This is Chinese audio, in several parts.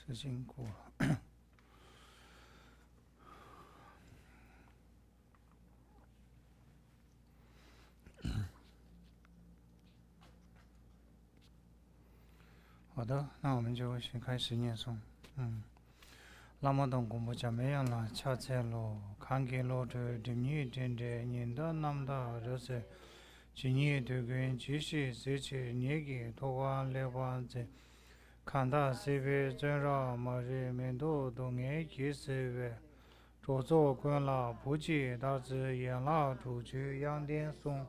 是辛苦了。好的，那我们就先开始念诵。那么东公布加没样了，恰切咯，看给咯这的女真的人的那么大热色，今年这个继续这些年给托完来完这，看到这边真让么人们都爱去这边，着作惯了不计大致养老出去养点松。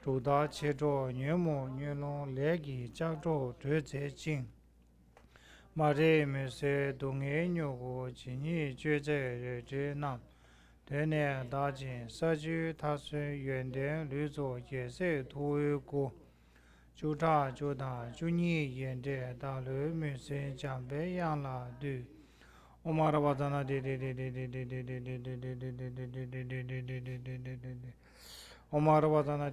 主打切着女模女龙来给加州这些景，马人们是都爱牛过今年就在日子南，对呢大金社区他是原定绿作也是土一过，就他就你现在大陆们是将被养了的。我妈的，我在那我妈的，我在那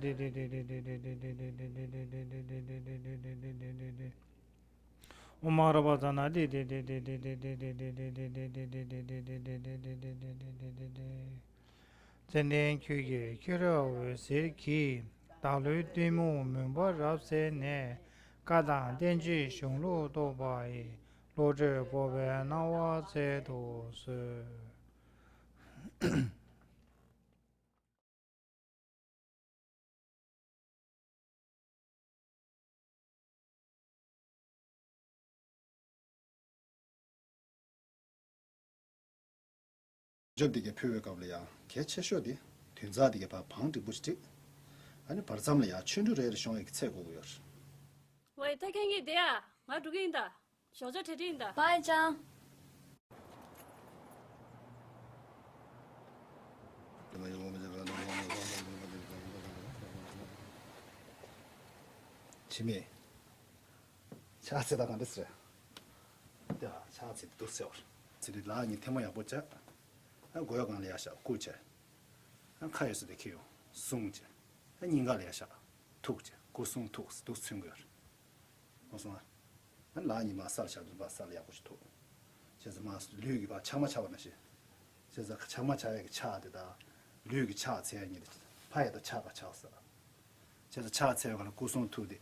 我妈的，我在那今天去了我社区，大陆对门门把绕塞呢，各大电视上路都把罗着宝贝那我这都是。접디게 표현가블이야. 개체쇼디. 된자디게 봐 방디 부시지. 아니 바르삼이야. 춘주레의 쇼에 책고요. 喂，他看你的呀，我读给你的，小着听听的。拜张。지미. 차세다 간댔어. 야, 차세 또 써. 지리 라니 테마야 보자. 고야간 리아샤 고체. 카이스데 키요. 송제. 인가 리아샤. 톡제. 고송 톡스 또 쓴거. 무슨 라니 마살샤도 바살이야 고시토. 제가 마스 류기 봐 차마 차바나시. 제가 차마 차에 차되다. 류기 차 제한이 파에도 차가 차었어. 제가 차 제가 고송 투디.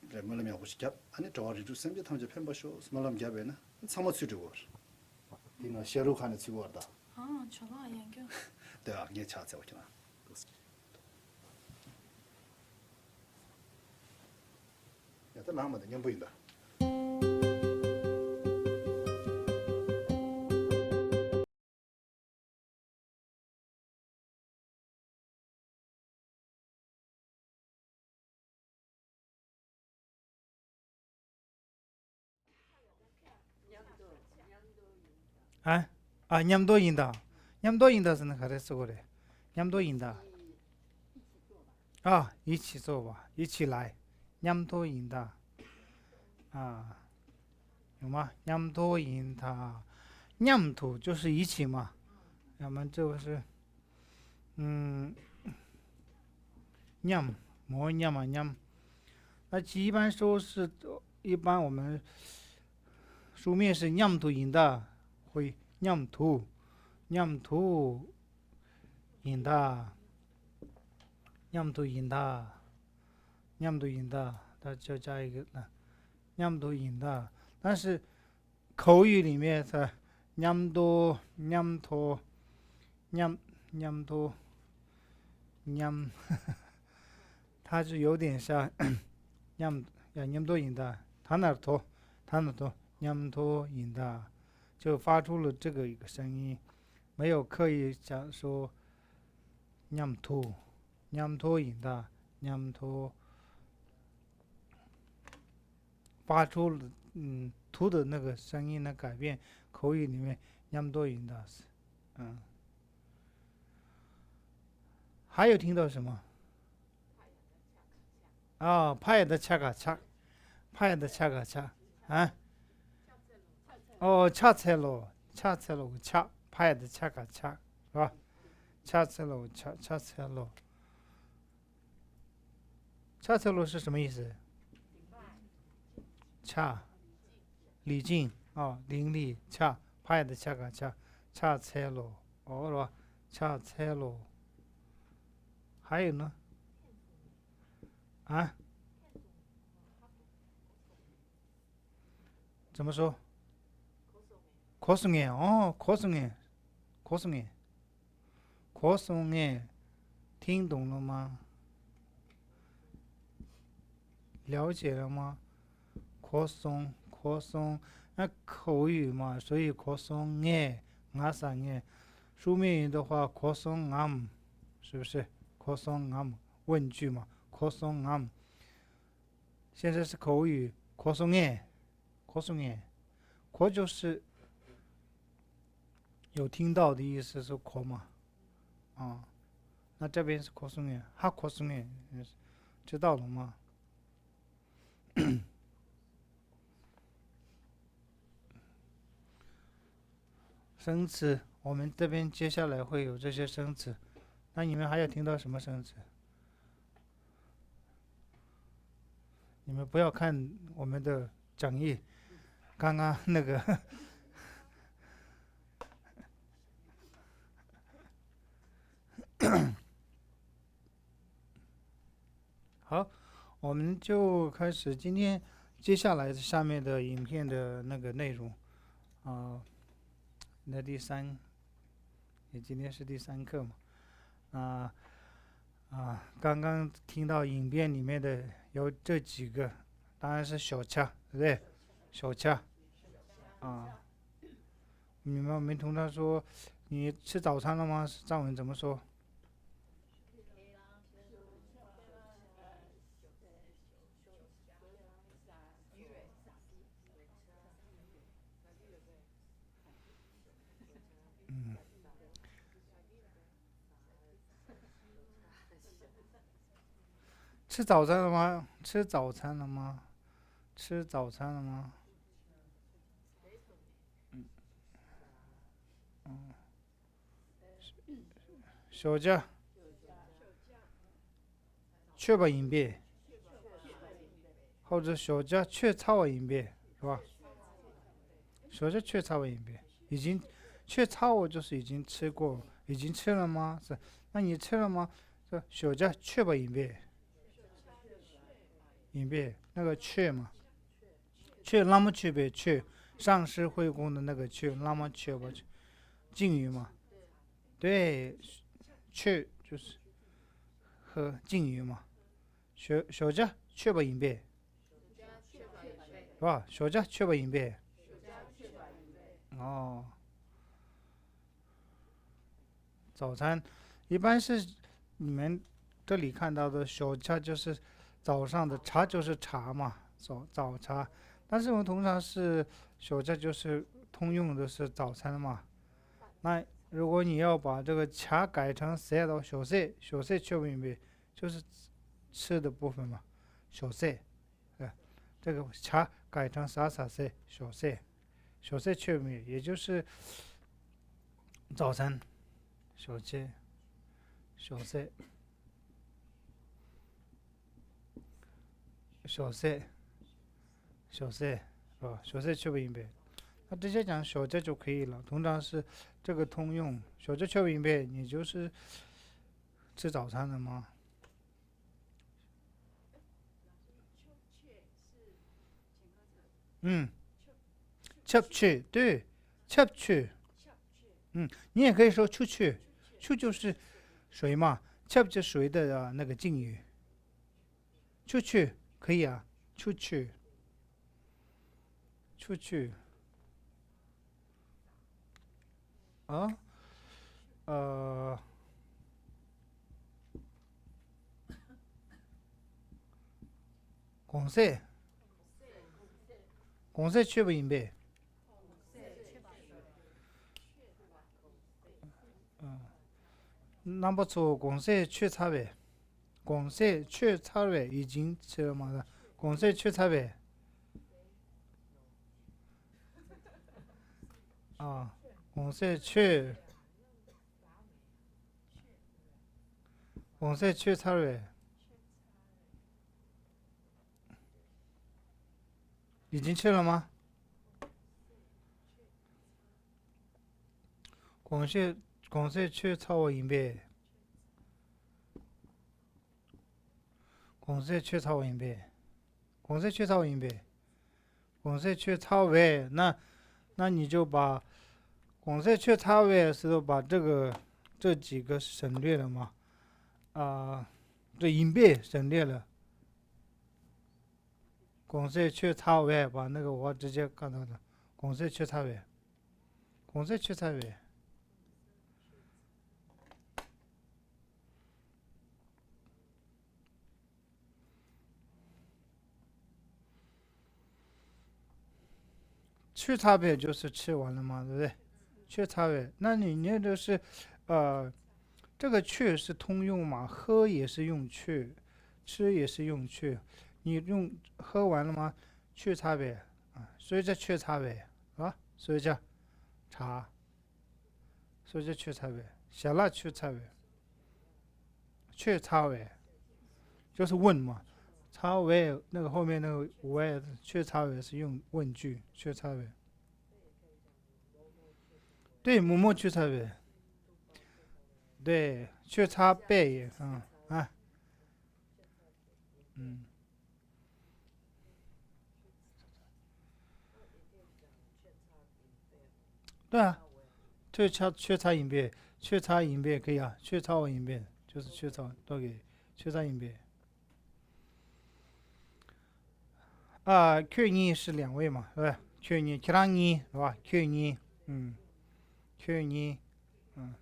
말람이 하고 싶게 아니 저리도 샘제 탐제 펜바쇼 말람 잡에나 상마츠르고. 이나 셰루칸에 치고 왔다. 아, 저거 연교. 내가 네 차세 오잖아. 야, 또 나만 년 보인다. 냠도인다. 냠도인다是那个说的，냠도인다。一起做吧，一起来，냠도인다。有吗？냠도인다，냠도就是一起嘛，要么就是냠么냠啊냠。那一般说是一般我们书面是냠도인다，会냠도인다，它就加一个냠도인다。但是口语里面是냠도 냠토 냠도 냠，它是有点像냠도인다，它那头냠도인다。就发出了这个一个声音，没有刻意讲说냠토인다，发出了吐的那个声音的改变，口语里面냠도인다。还有听到什么？派的恰嘎恰，派的恰嘎恰啊。차첼로恰派的恰嘎恰是吧？차첼로 차첼로是什么意思？恰李靖伶俐恰派的恰个恰菜咯，是吧？恰菜咯。还有呢？啊？怎么说？可颂眼可颂眼，可颂眼，可颂眼，听懂了吗？了解了吗？可颂，那口语嘛，所以可颂眼，俺啥眼？书面语的话，可颂俺，是不是？可颂俺，问句嘛，可颂俺。现在是口语，可颂眼，可颂眼，可就是有听到的意思，是可嘛？那这边是可颂眼，哈可颂眼，知道了吗？生词，我们这边接下来会有这些生词，那你们还要听到什么生词？你们不要看我们的讲义，刚刚那个好，我们就开始今天接下来下面的影片的那个内容那你今天是第3课嘛？刚刚听到影片里面的有这几个，当然是小恰，对不对？小恰你们通常说你吃早餐了吗？藏文怎么说？吃早餐了吗？吃早餐了吗？吃早餐了吗？小家，确保音别，或者小家确操音别，是吧？小家确操音别，已经确操就是已经吃过，已经吃了吗？是，那你吃了吗？是小家确保音别，音别那个确嘛，确那么确别确，上师会公的那个确，那么确不确？敬语嘛，对，确就是和敬语嘛。小家确保音别，是吧？小家确保音别。早餐一般是你们这里看到的小茶就是早上的茶就是茶嘛，早茶。但是我们通常是小茶就是通用的是早餐嘛。那如果你要把这个茶改成塞到小菜，小菜确保音别就是吃的部分嘛，小菜。这个茶改成啥菜，小菜，小菜确保也就是早餐，小菜。小菜，小菜，小菜，是吧？小菜确不音别，那直接讲小菜就可以了。通常是这个通用，小菜确不音别，你就是吃早餐的吗？吃去，对，吃去，你也可以说出去，出就是水嘛，吃就水的那个敬语，出去可以啊，出去，出去，啊，公司，公司确不音别，那不错，公司去差别，公司去差别已经吃了吗？公司去差别公司去，公司去差别已经去了吗？ 공세 최超音呗，공세 최超音呗，公式缺超音呗，公式缺超位，那你就把公式缺超位是把这几个省略了嘛？这音倍省略了，公式缺超位把那个我直接看到的，公式缺超位，公式缺超位。去差别就是吃完了嘛，对不对？去差别，那你那个是，这个去是通用嘛？喝也是用去，吃也是用去。你用喝完了吗？去差别啊，所以这去差别啊，所以叫茶，所以这去差别，小辣去差别，去差别就是问嘛。差别那个后面那个我去差别是用问句，去差别。对，某某去差别。对，去差别，嗯，对啊，去差音别，去差音别可以啊，去差音别就是去差都给去差音别啊。去你是两位嘛，对吧？去你，其他你是吧？去你，嗯，去你，嗯，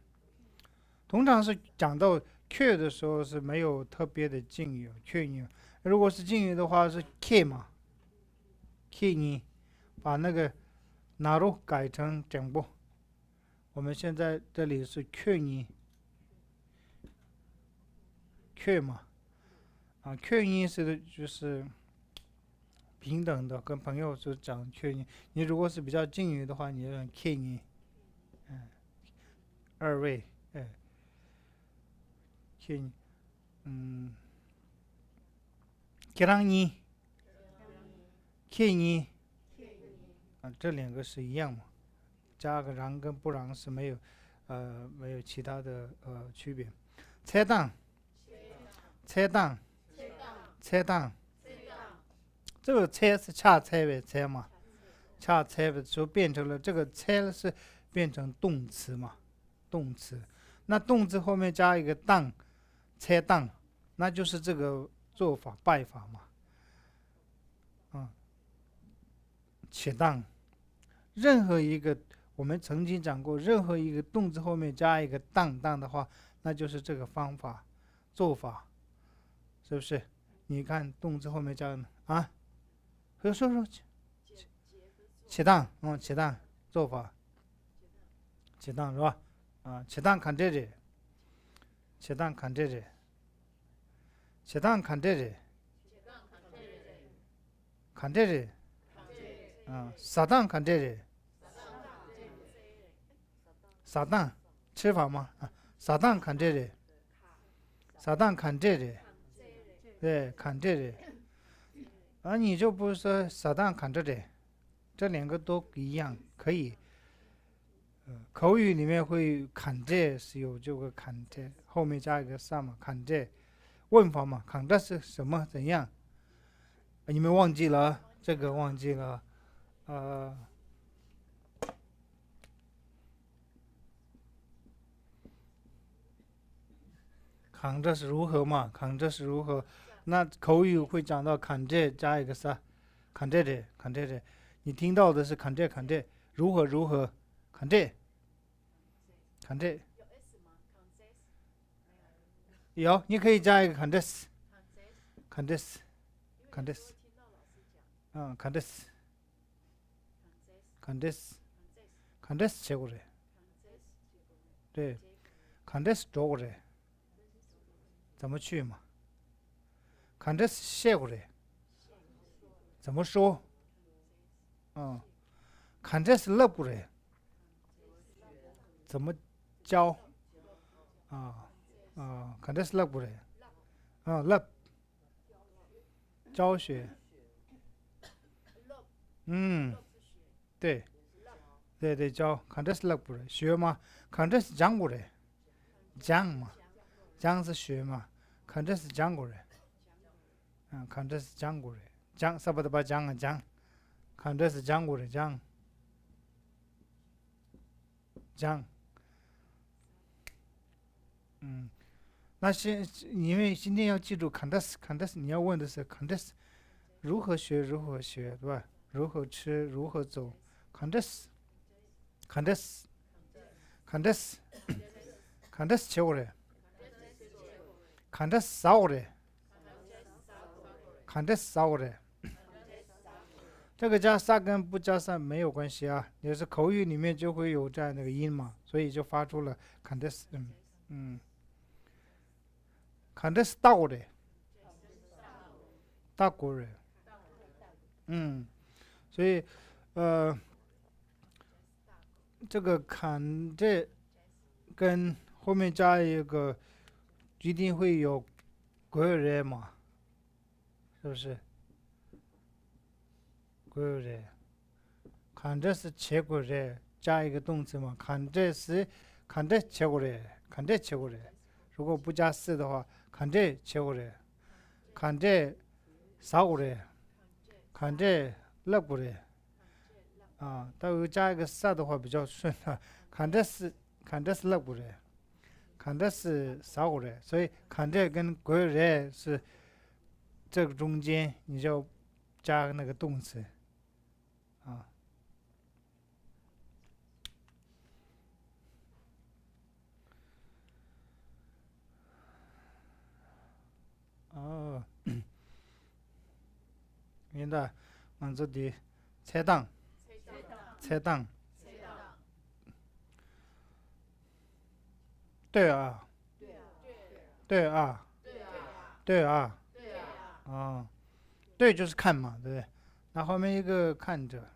通常是讲到去的时候是没有特别的敬语，去你。如果是敬语的话是 k 嘛，k 你，把那个纳入改成整部。我们现在这里是去你，去嘛，去你是就是平等的，跟朋友是讲去你。你如果是比较敬语的话，你就用 k 你，二位，去你，嗯，给让你，去你，这两个是一样嘛，加个然跟不然是没有其他的区别。菜档，菜档，菜档，这个菜是恰菜呗，菜嘛，恰菜的时候变成了这个菜是变成动词嘛，动词。那动词后面加一个当，菜当，那就是这个做法拜法嘛，且当。任何一个我们曾经讲过，任何一个动词后面加一个当的话，那就是这个方法做法，是不是？你看动词后面加说且当，且当做法，且当是吧？且当看这里，且当看这里，且当看这里，看这里，撒当看这里，撒当吃法吗？撒当看这里，撒当看这里，对，看这里，你就不是说撒当看这里，这两个都一样，可以。口语里面会砍这是有这个砍这，后面加一个上嘛，砍这问法嘛，砍这是什么怎样？你们忘记了这个忘记了，砍这是如何嘛？砍这是如何？那口语会讲到砍这加一个啥？砍这里，砍这里，你听到的是砍这砍这，如何如何？砍这，砍这。有，你可以加一个 condes，condes，condes，condes，condes，condes 写过来，对，condes 找过来，怎么去嘛？condes 写过来，怎么说？condes 勒过来，怎么教？condes 勒过来，勒教学，对。对对，教看这是那不是学嘛，看这是讲过的，讲嘛，讲是学嘛，看这是讲过的，看这是讲过的，讲啥不得把讲啊讲，看这是讲过的讲，那因为今天要记住看这是你要问的是看这是如何学，对吧？如何吃，如何走，看这是，看这是，看这是，看这是切过来，看这是烧过来，看这是烧过来。这个加沙跟不加沙没有关系啊，也是口语里面就会有这样那个音嘛，所以就发出了看这是，看这是倒的，大过来，所以这个看这跟后面加一个一定会有国人嘛，是不是？国人，看这是切过来，加一个动词嘛，看这是看这切过来，看这切过来。如果不加是的话，看这切过来，看这烧过来，看这热过来。但有加一个是的话比较顺啊。看这是热过来，看这是烧过来，所以看这跟国人是这个中间你就加那个动词。明白。这里菜档，对啊，对就是看嘛，对不对？那后面一个看着，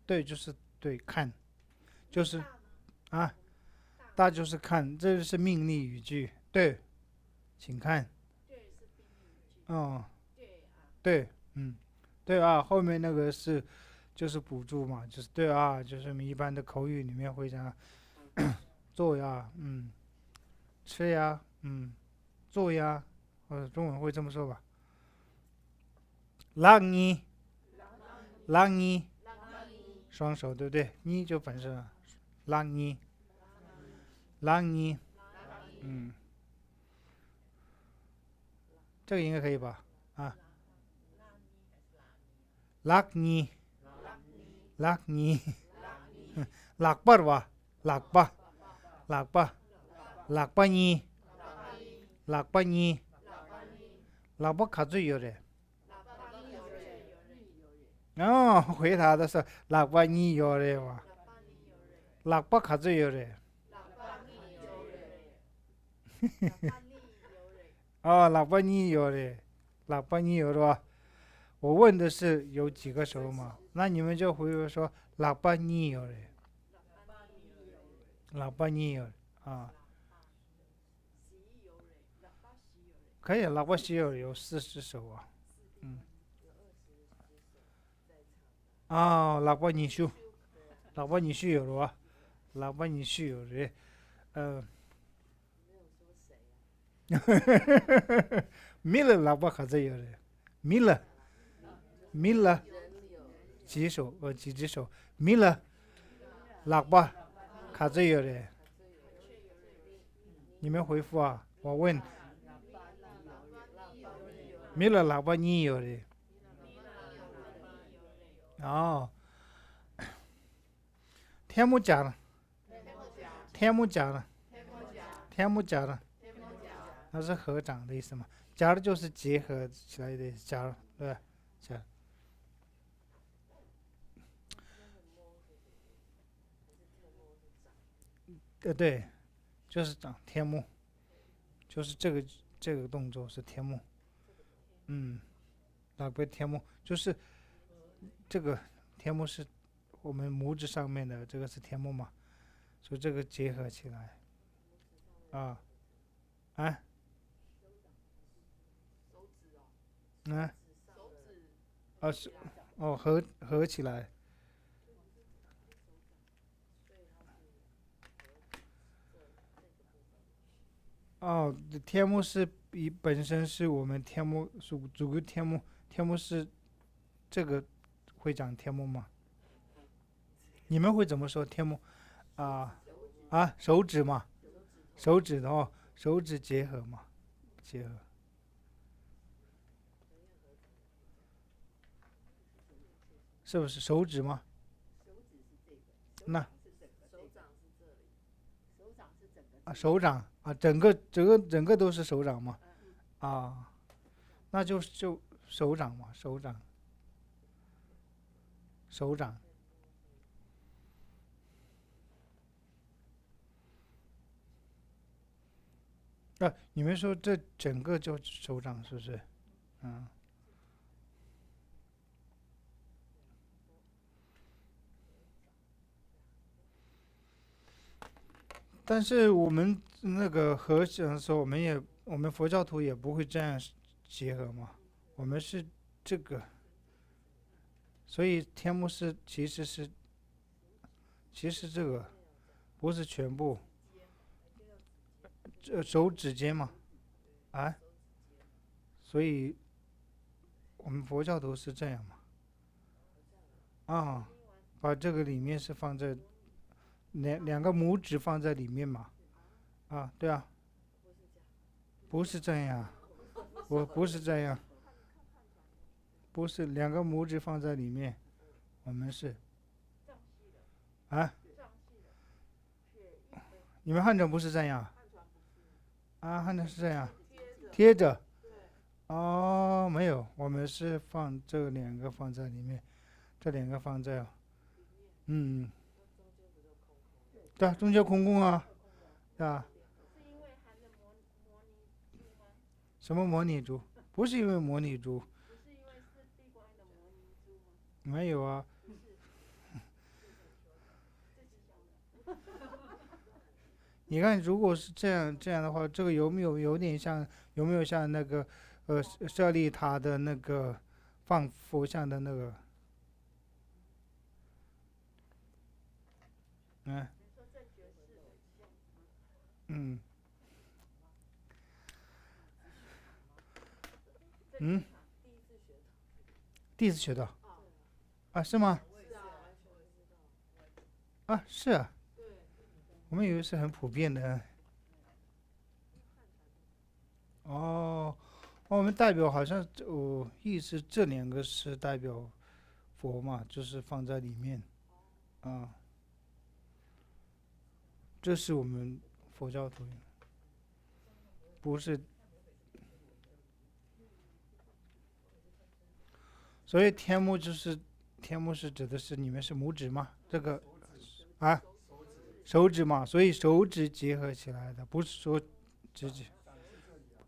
对就是对看，就是大就是看，这是命令语句，对，请看，对，对啊，后面那个是就是补助嘛，就是对啊，就是我们一般的口语里面会讲做呀，吃呀，做呀，或者中文会这么说吧。让你，双手对不对？你就本身让你，这个应该可以吧？让你，lạc巴吧，lạc巴，你，喇叭卡最有的。回答的是喇叭你有的吧？喇叭卡最有的。喇叭你有的，喇叭你有的吧？我问的是有几个手嘛？那你们就回说喇叭你有的，喇叭你有的可以，喇叭西有40首啊。喇叭你秀，有的吧？喇叭你秀有的，米勒喇叭卡最有的，米勒几只手，米勒喇叭卡最有的，你们回复啊，我问，米勒喇叭你有的，天幕讲了，那是合掌的意思嘛？夹的就是结合起来的夹，对吧？夹。对，就是掌天幕，就是这个动作是天幕。哪个天幕？就是这个天幕是我们拇指上面的，这个是天幕嘛？所以这个结合起来，是哦，合起来。哦，天目是本身是我们天目属主个天目，天目是这个会讲天目吗？你们会怎么说天目？啊手指嘛，手指的哦，手指结合嘛，结合。是不是手指吗？那手掌啊，整个都是手掌嘛？啊，那就手掌嘛，手掌。你们说这整个就手掌是不是？嗯，但是我们那个和尚的时候，我们佛教徒也不会这样结合嘛，我们是这个，所以天目是其实这个不是全部，手指尖嘛，啊，所以我们佛教徒是这样嘛，啊，把这个里面是放在两个拇指放在里面嘛，啊，对啊，不是这样，我不是这样，不是两个拇指放在里面，我们是啊，你们汉传不是这样啊？汉传是这样，贴着。哦，没有，我们是放这两个放在里面，这两个放在，嗯，对啊，中间空空啊，对吧？什么模拟珠？不是因为模拟珠，没有啊。你看，如果是这样的话，这个有没有像那个舍利塔的那个放佛像的那个，嗯嗯嗯，第一次学到啊？是吗？啊，是啊，我们以为是很普遍的。哦，我们代表好像意思这两个是代表佛嘛，就是放在里面啊，这是我们佛教徒，不是。所以天目是指的是你们是拇指嘛？这个啊手指嘛，所以手指结合起来的，不是说指指。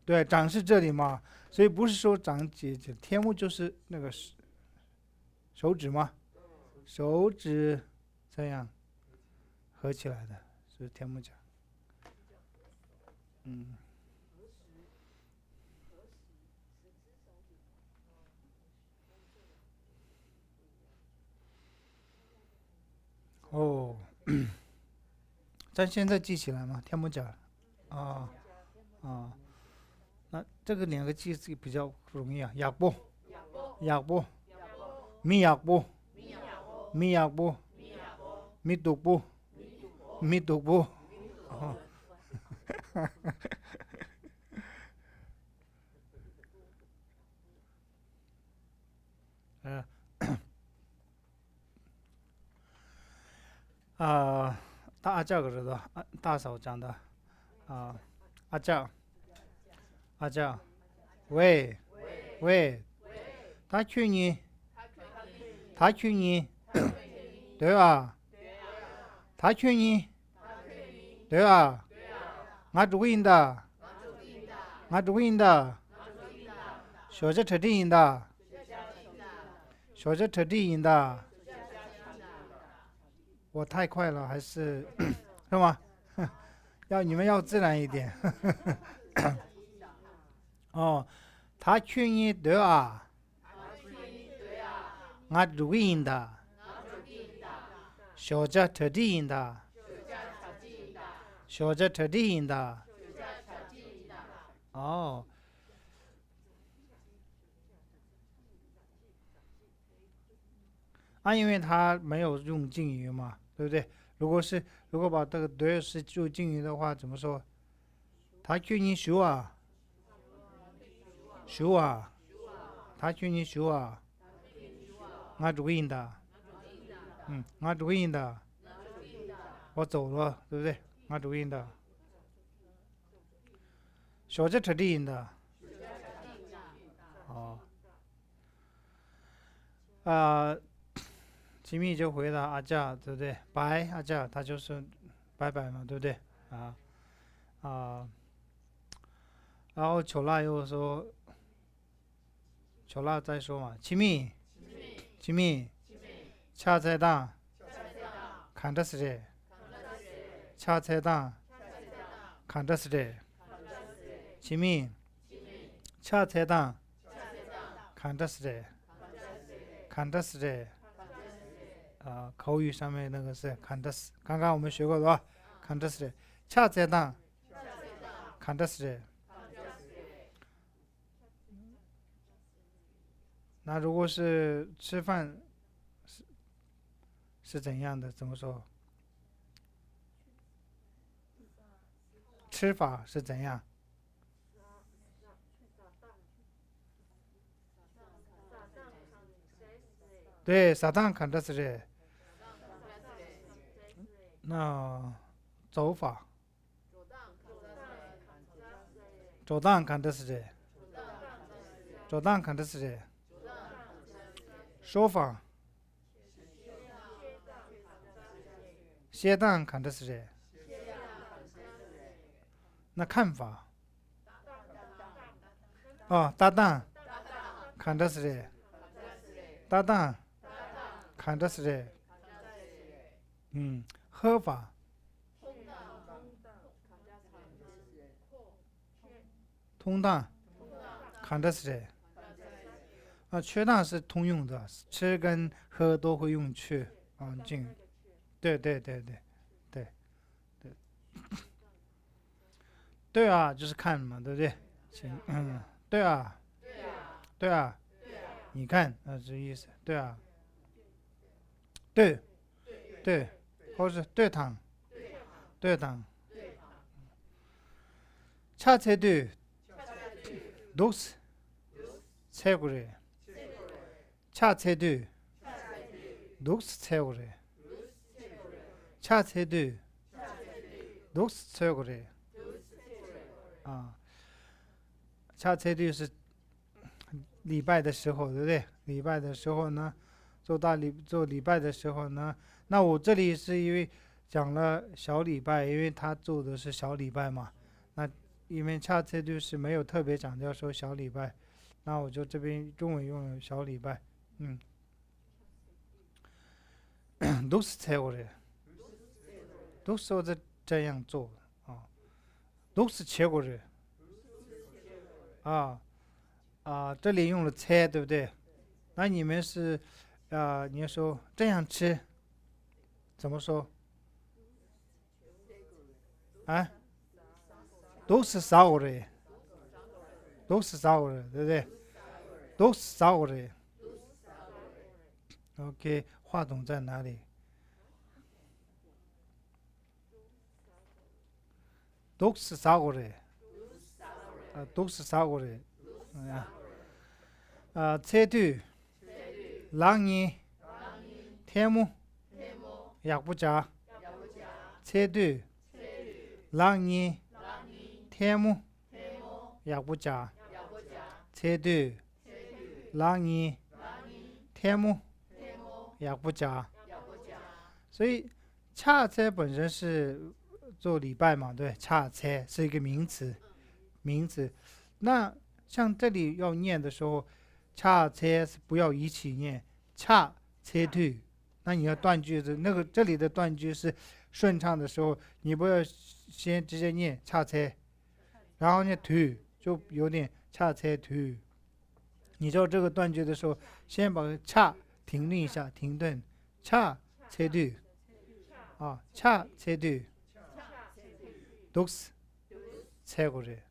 对，掌是这里嘛，所以不是说掌天目就是那个手指嘛，手指这样合起来的，是天目讲。嗯，哦，咱现在记起来嘛，天目讲啊啊，那这个两个记是比较容易啊，雅波，雅波，米雅波，米雅波，米读波，米读波，哦，呃啊，大阿教个知道，大嫂讲的啊，阿教阿教，喂喂，他劝你，他劝你，对吧？他劝你，对吧？俺主应的，俺主应的，小着特地应的，小着特地应的，我太快了还是是吗？你们要自然一点。哦，他劝你对啊，我读音的，小家特地音的，小家特地音的。哦，因为它没有用敬语嘛，对不对？如果把这个对是就敬语的话，怎么说？他劝你修啊，修啊，他劝你修啊，我读音的，我读音的，我走了，对不对？我读音的，小家特地音的。哦，吉米就回答阿家，对不对？拜阿家，他就是拜拜嘛，对不对？然后球拉又说，球拉再说嘛，吉米，恰菜档，看的是的，恰菜档，看的是的，吉米，恰菜档，看的是的，看的是的。口语上面那个是看的是，刚刚我们学过是吧？看的是，恰在当，看的是。那如果是吃饭是怎样的？怎么说？吃法是怎样？对，撒旦看的是。那走法，左当看的是，左当看的是。说法，斜当看的是。那看法，搭档看的是，搭档看的是。喝法，通当看的是。缺当是通用的，吃跟喝都会用去。进，对，对啊，就是看嘛，对不对？对啊，你看，这意思，对啊，对，或是对堂，恰才对，都是菜过来，恰才对，都是菜过来，恰才对，都是菜过来。恰才对是礼拜的时候，对不对？礼拜的时候呢，做礼拜的时候呢，那我这里是因为讲了小礼拜，因为他做的是小礼拜嘛。那因为恰才对是没有特别强调说小礼拜，那我就这边中文用了小礼拜。都是菜过来，都是我这样做都是切过来。这里用了菜，对不对？那你们是，你说这样吃，怎么说？都是烧过来，对不对？都是烧过来。OK， 话筒在哪里？都是烧过来，都是烧过来。菜对，让你天目，也不加。菜对，让你天目，也不加。菜对，让你天目，也不加。所以恰菜本身是做礼拜嘛，对，恰菜是一个名词。那像这里要念的时候，恰菜是不要一起念，恰菜对。那你要断句子，这里的断句是顺畅的时候，你不要先直接念恰菜，然后念对，就有点恰菜对。你知道这个断句的时候，先把恰停顿一下，停顿。恰切杜啊，恰切杜，都是切过来。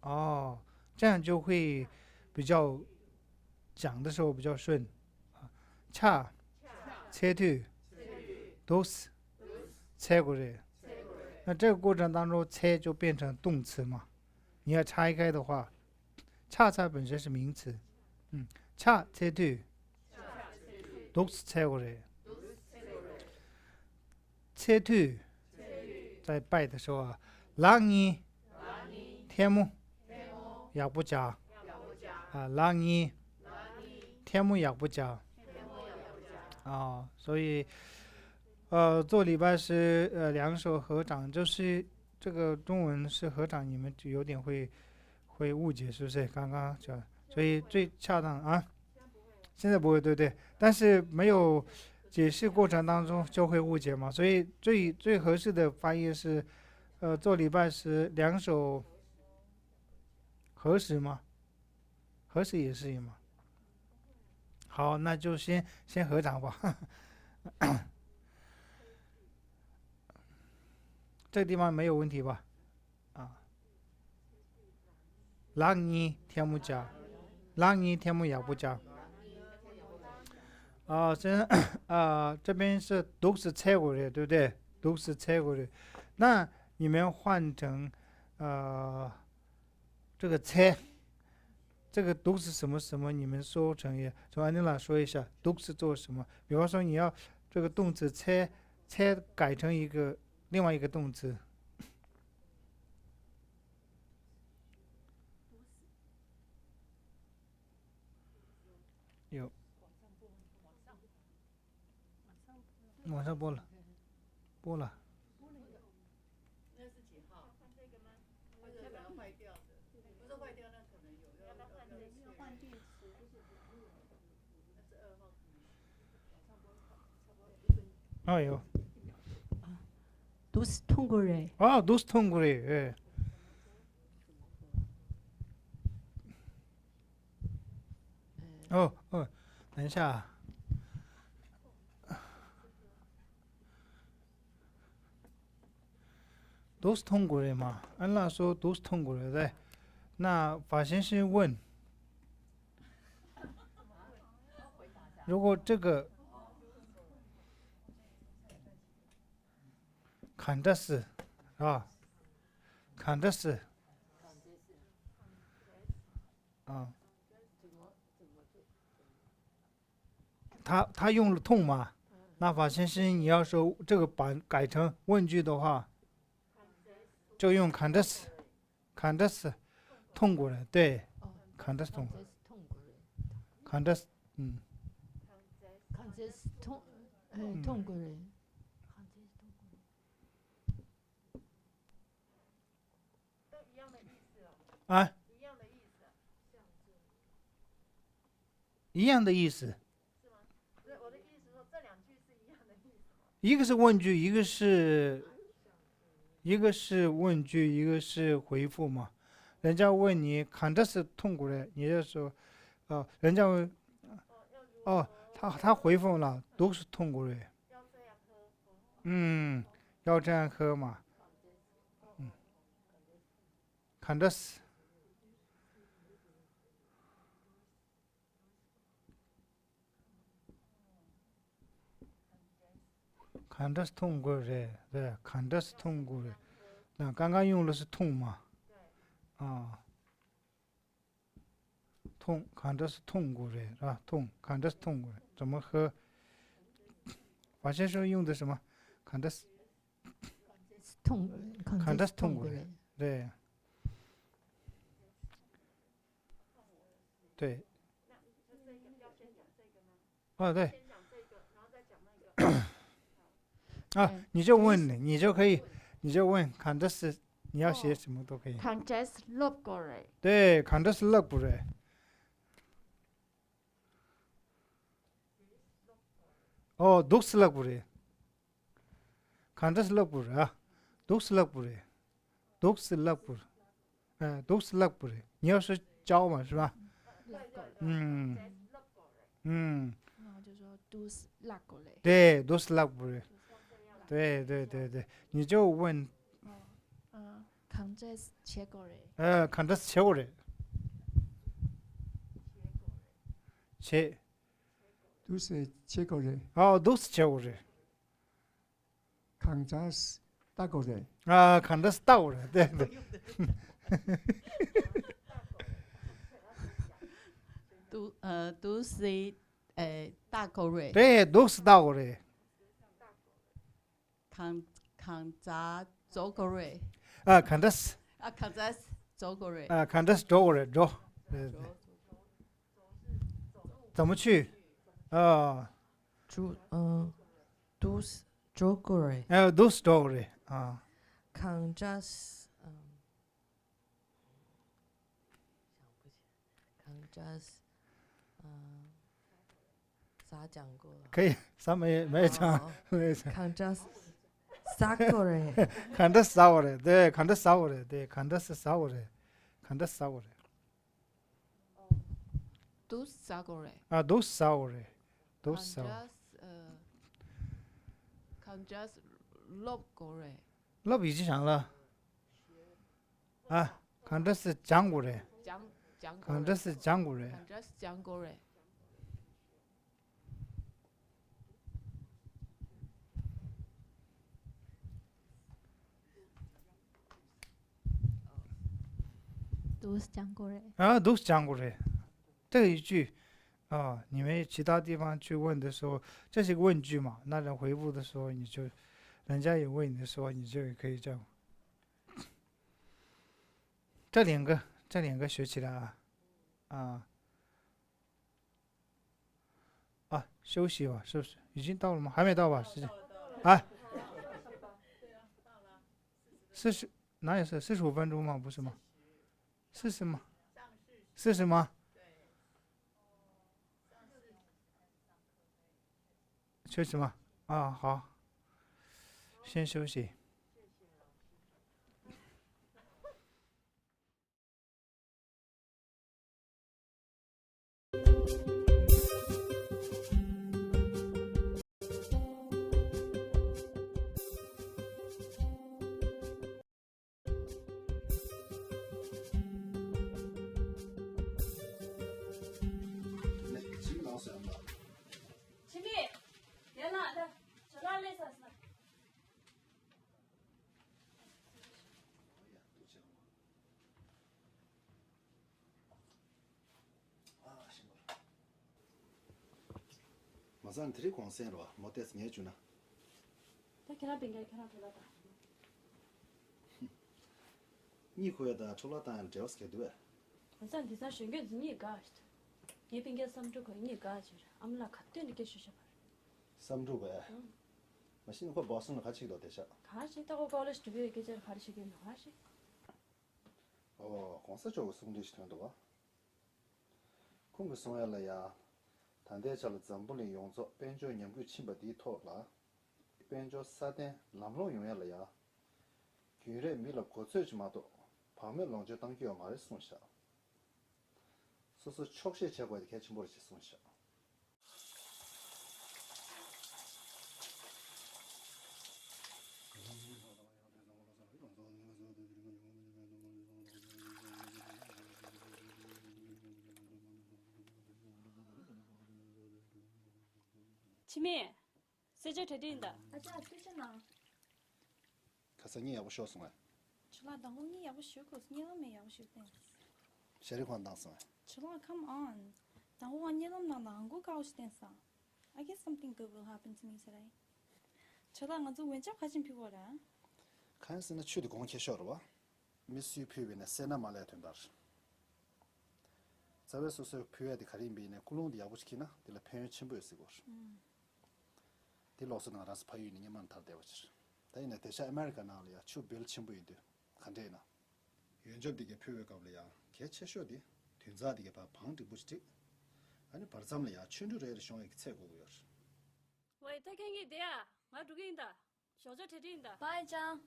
哦，这样就会比较讲的时候比较顺。恰切杜，都是切过来。那这个过程当中，切就变成动词嘛。你要拆开的话，恰恰本身是名词。恰切杜，都是切过来。切杜在拜的时候啊，让你天目也不加啊，让你天目也不加啊，所以做礼拜是两手合掌，就是这个中文是合掌，你们就有点会误解，是不是？刚刚讲，所以最恰当啊，现在不会，对不对？但是没有解释过程当中就会误解嘛，所以最合适的翻译是，做礼拜时两手合十吗？合十也是嘛。好，那就先合掌吧。这个地方没有问题吧？啊，让你天目加，让你天目也不加。这边是都是拆过来，对不对？都是拆过来。那你们换成这个拆，这个都是什么什么？你们说成也，从安妮拉说一下，都是做什么？比方说你要这个动词拆改成另外一个动词。有。往上播了。有。都是通过人。都是通过的，等一下。都是通过的嘛？安娜说都是通过的，对。那法先生问，如果这个看的是啊，看的是啊，他用了痛嘛？那法先生你要说这个改成问句的话，就用看的是痛过来，对，看的是痛，看的是看这是通过人。啊，一样的意思。我的意思说，这两句是一样的意思。一个是问句，一个是问句，一个是回复嘛。人家问你看的是痛过来，你就说，人家问，他回复了，都是痛过来。要这样喝嘛。看的是。看的是痛过来，对，看的是痛过来。那刚刚用的是痛嘛？痛，看的是痛过来，是吧？痛，看的是痛过来，怎么喝？法先生用的什么？看的是看的是痛过来，对。对。对。你就问，你就可以，你就问，看的是，你要写什么都可以。看的是落过来。对，看的是落过来。都是落过来。看的是落过来啊，都是落过来，都是落过来，都是落过来。你要是教嘛，是吧？就说都是拉过来。对，都是拉布的。对对对对，你就问，看这是切过来。看这是切过来，切，都是切过来，哦，都是切过来，抗战是打过来，看这是倒过来，对对，都是大过来。对，都是倒过来，抗战走过来。看这是，抗战走过来。看这是走过来，走，对对，怎么去？都是走过来，都是走过来，啊，抗战是抗战是啥讲过了？可以，啥没讲，没讲，抗战是啥过来？看这是啥过来？对，看这是啥过来？对，看这是啥过来？看这是啥过来？都是啥过来？都是啥过来？都是啥？抗战是落过来。老笔记上了，看这是讲过来，讲过来。看这是讲过来，抗战是讲过来。都是讲过来。都是讲过来。这一句，你们其他地方去问的时候，这是个问句嘛？那人回复的时候，你就，人家有问你的时候，你就可以这样。这两个学起来休息吧，是不是？已经到了吗？还没到吧？时间40哪有是45分钟吗？不是吗？40吗？40吗？休息吗？好，先休息。前面，别拿的，这哪来啥子？马上提光线了吧？没得是研究呢。他看他饼干，看他头了吧？你可以的，除了单只要是开对。我上第三选个是你搞的，你饼干什么都可以你搞就是，俺们那看对你给学校吧。3周呗。我现在会保证了还去到得下。看是，到我搞的是这边给这看的是给哪是？公司就送的是挺多。空个送下来呀，谈的下了全部利用作，变成年过700地套了，变成3点南龙用下来呀，居然没了国粹这么多，旁边龙就当给我买的送下，说是确实结果的开全部去送下。前面，谁在特定的？啊，这推荐呢？可是你也不晓送啊，吃了，当我你要不修口，你都没要修的。谁的款当送啊？吃了，come on，但我你都那难过搞些啥？I guess something good will happen to me today。吃了，我就问这快进屁股了。看是那去的工钱晓得吧？没水漂边呢，谁那马来屯大是？这位说是漂的卡林边呢，古龙的也不是去呢，得了偏远全部有水果是。的老师那是培育你们他带过去，但呢，在下 America 那里啊，就别了全部一堆，看这呢。原着的个漂远搞了呀，开车晓得，屯子的个把旁的不是这，俺这把咱们呀，全都这的上一个菜过要是。喂，他看你的呀，我读给你的，小在特定的。拜张。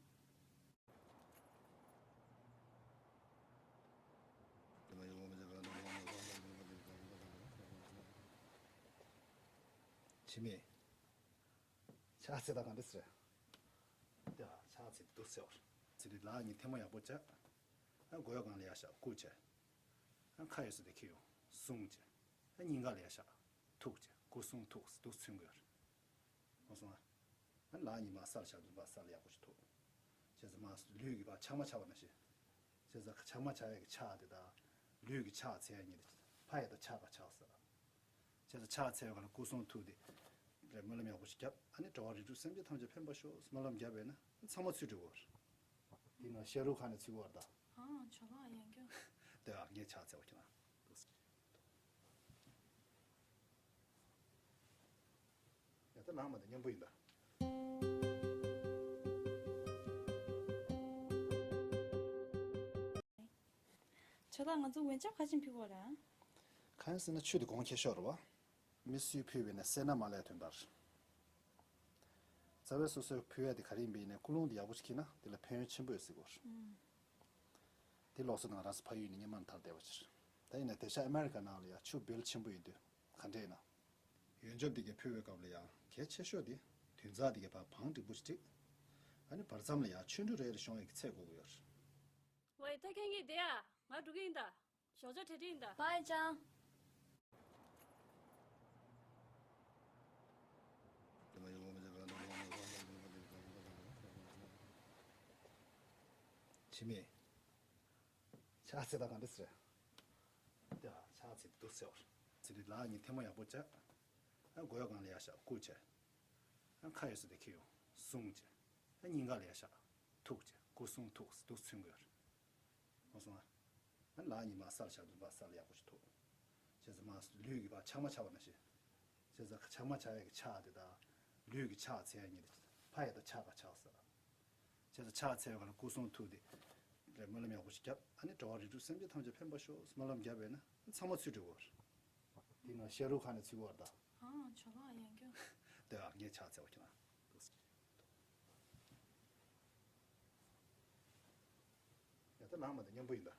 지미 차세다 간댔어. 야, 차세 또 써. 지리 라니 테마야 보자. 고야 간래야샤 고체. 카이스데 키요. 송제. 인가래야샤. 톡제. 고송 톡스 도 승거. 무슨 라니 마살샤도 바살이야 고시토. 제가 마스 류기 바 차마차바나시. 제가 차마차에 차데다 류기 차체야니 파에도 차가 차었어. 제가 차체에 가는 고송 투디. 말하면 하고 싶냐? 아니 저와리도 생제 탐제 펜바쇼 말하면 잡에나 상모 수주고. 이나 셰루칸의 지고다. 아, 저거 연결. 내가 이게 차체 오잖아. 야다 나마다 년 보인다. 저다 가서 왼쪽 가진 피고라. 칸스는 추디 공개 쇼르바. 미스 피베나 세나 말에 된다. 자베소서 피에디 카림비네 콜롬비 야부시키나 딜라 페인 침부였고. 딜로스나 라스 파유니 만 탈데버치. 다이나 대샤 아메리카 나리아 추 빌 침부이데. 칸데나. 연접디게 표에 가블이야. 개체쇼디. 된자디게 바 방디 부스티. 아니 바르삼리아 춘두레르 쇼에 체고고요. 왜 태경이 돼야 나 두개인다 쇼저 테린다 拜张。 지미 차세다 간댔어. 야, 차세 또 써. 지리 라니 테마야 보자. 고야 간래야샤 고체. 카이스데 키요. 송제. 인가래야샤. 톡제. 고송 톡스 도 승거. 무슨 라니 마살샤도 바살이야 고시토. 제가 마스 류기 바 차마차바나시. 제가 차마차에 차데다 류기 차체야니 파에도 차가 차었어. 제가 차체에 가는 고송 투디. 말하면 하고 싶냐? 아니 저와리도 생제 탐제 펜바쇼 말하면 잡에나 상모 수주고. 이나 셰루칸의 지고다. 아, 저거 연결. 내가 이게 차체 오잖아. 야다 나마다 년 보인다.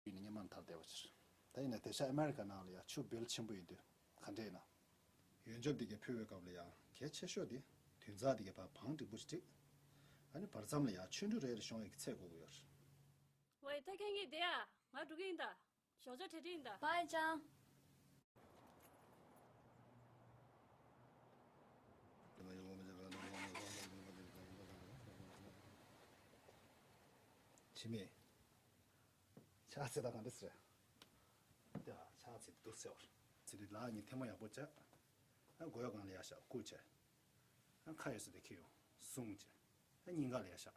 이니만 탈데버치. 다이나 대샤 아메리카 나리아 추 빌 침부이데. 칸데나. 연접디게 표에 가블이야. 개체쇼디. 된자디게 바 방디 부스티. 아니 바르삼리아 춘두레르 쇼에 체고고요. 왜 태경이 돼야 나 두개인다 쇼저 테린다 拜张。 지미 차세다 간댔어. 야, 차세 또 써. 지리 라니 테마야 보자. 고야 간래야샤 고체. 카이스데 키요. 송제. 인가래야샤.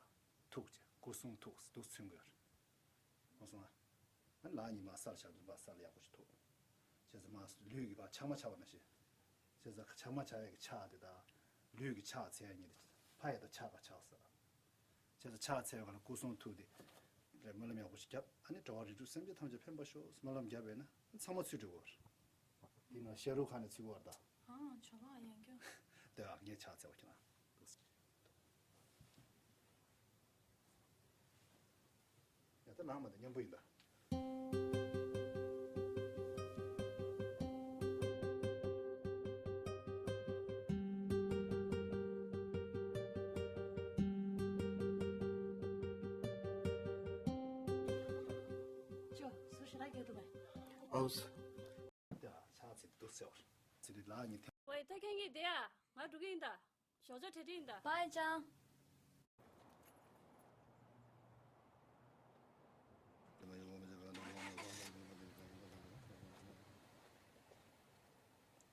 톡제. 고송 톡스 도 승거. 무슨 라니 마살샤도 바살이야 고시토. 제가 마스 류기 바 차마차바나시. 제가 차마차에 차데다 류기 차체야니 파에도 차가 차었어. 제가 차체에 가는 고송 투디. 말하면 하고 싶냐? 아니 저와리도 생제 탐제 펜바쇼 말하면 잡에나 상모 수주고. 이나 셰루칸의 지고다. 아, 저거 연결. 내가 이게 차체 오잖아. 야다 나마다 년 보인다. 저 수시라 게도 봐 아우스. 야, 차체 또 써. 지리 라니 왜 태경이 돼야 나 두개인다 쇼저 테린다 拜张。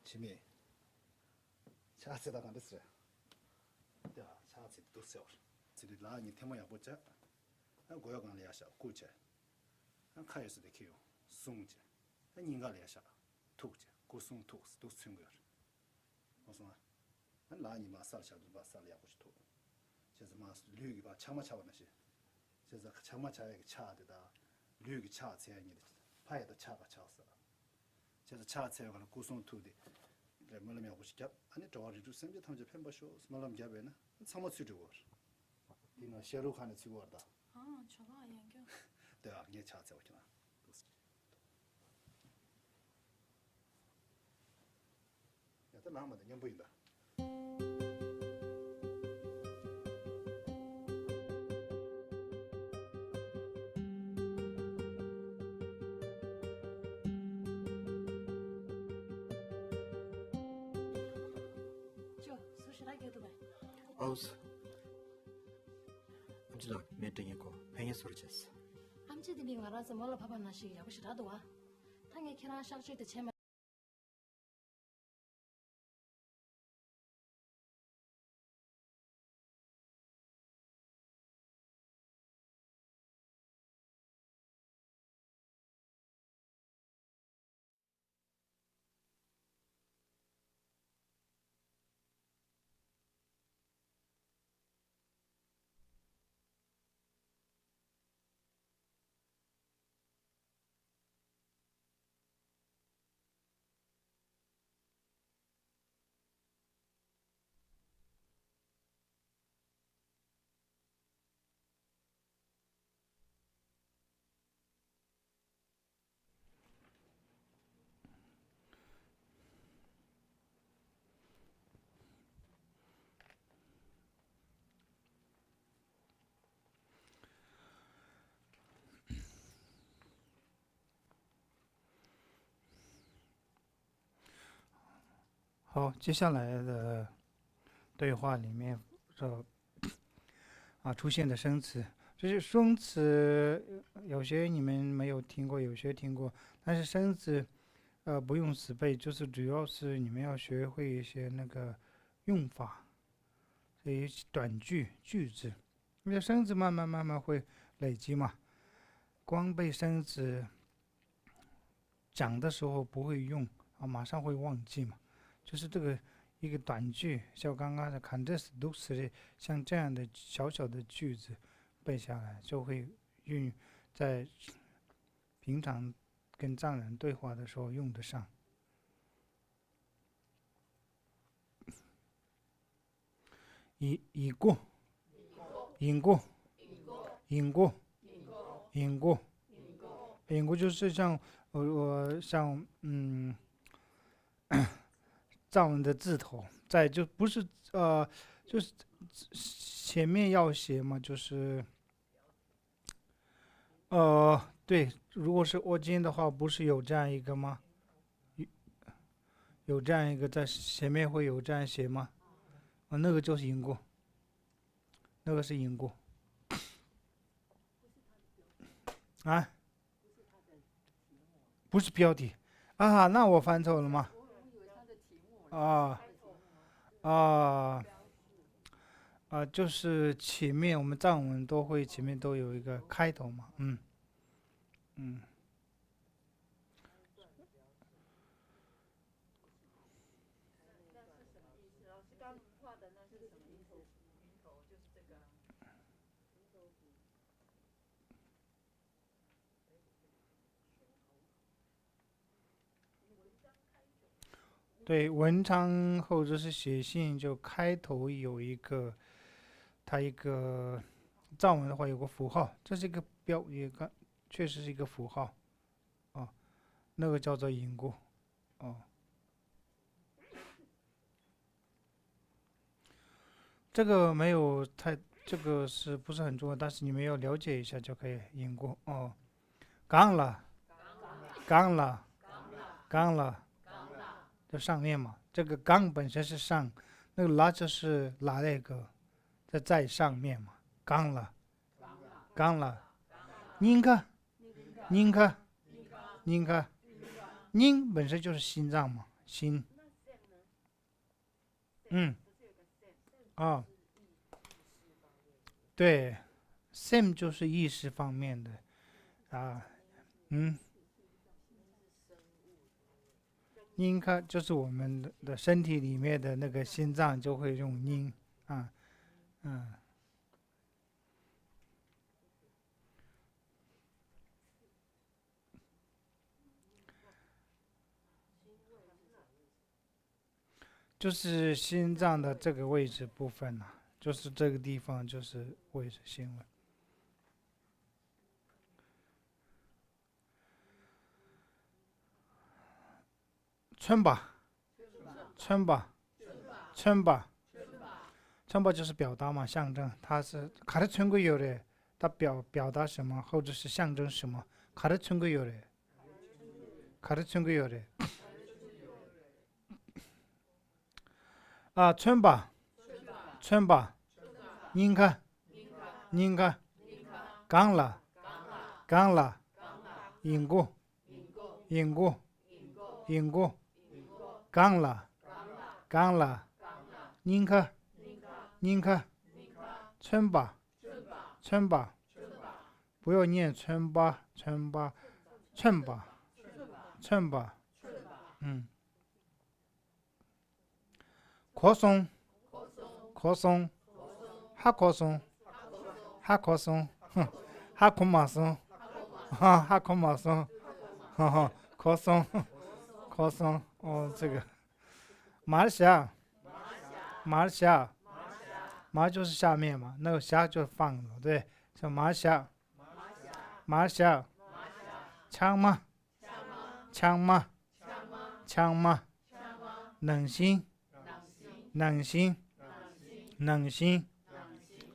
지미 차세다 간댔어. 야, 차세 또 써. 지리 라니 테마야 보자. 고야 간래야샤 고체. 카이스데 키요. 송제. 인가래야샤. 톡제. 고송 톡스 도 승거. 무슨 라니 마살샤도 바살이야 고시토. 제가 마스 류기 바 차마차바나시. 제가 차마차에 차데다 류기 차체야니 파에도 차가 차었어. 제가 차체에 가는 고송 투디. 말하면 하고 싶냐? 아니 저와리도 생제 탐제 펜바쇼 말하면 잡에나 상모 수주고. 你那写入看的去过的，啊，吃了研究。对啊，也查走去了。要这哪么的，你不用的。저 소시라게 도 봐. 아우스. 암지라 메딩이고 팽이 소리쳤어. 암치들이 말아서 몰라 봐봐 나시 야부시라도 와. 당에 키라 샤츠이 때 제마好，接下来的对话里面说出现的生词，就是生词，有些你们没有听过，有些听过，但是生词不用死背，就是主要是你们要学会一些那个用法，这些短句句子，因为生词慢慢会累积嘛，光背生词讲的时候不会用马上会忘记嘛。就是这个一个短句，像刚刚的 "Candice Lucy" 像这样的小小的句子背下来，就会运在平常跟藏人对话的时候用得上。已过，引过，引过，引过，引过就是像像藏文的字头在，就不是就是前面要写嘛，就是对，如果是欧金的话，不是有这样一个吗？有这样一个在前面会有这样写吗？那个就是引过，那个是引过啊，不是标题啊，那我翻错了吗？就是前面我们藏文都会前面都有一个开头嘛，对，文章或者是写信，就开头有一个，它一个藏文的话有个符号，这是一个确实是一个符号，那个叫做引过，这个没有这个是不是很重要？但是你们要了解一下就可以引过刚了，刚了，刚了。这上面嘛，这个刚本身是上，那个拉就是拉那个在上面嘛，刚了，刚了，宁可，宁可，宁可，宁本身就是心脏嘛，心，对 ，sim 就是意识方面的宁可就是我们的身体里面的那个心脏就会用宁就是心脏的这个位置部分就是这个地方就是为是行为。春吧，春吧，春吧，春吧就是表达嘛，象征。它是卡的春个有的，它表达什么，或者是象征什么？卡的春个有的，卡的春个有的。啊，春吧，春吧，您看，您看，刚了，刚了，引过，引过，引过，刚了，刚了，您看，您看，春吧，春吧，不要念春吧，春吧，春吧，春吧，扩松，扩松，哈扩松，哈扩松，哈扩马松，哈扩马松，哈哈，扩松，扩松，哦，这个马来西亚，马来西亚，马就是下面嘛，那个虾就放了，对，叫马来西亚，马来西亚，枪嘛，枪嘛，枪嘛，冷心。冷心，冷心，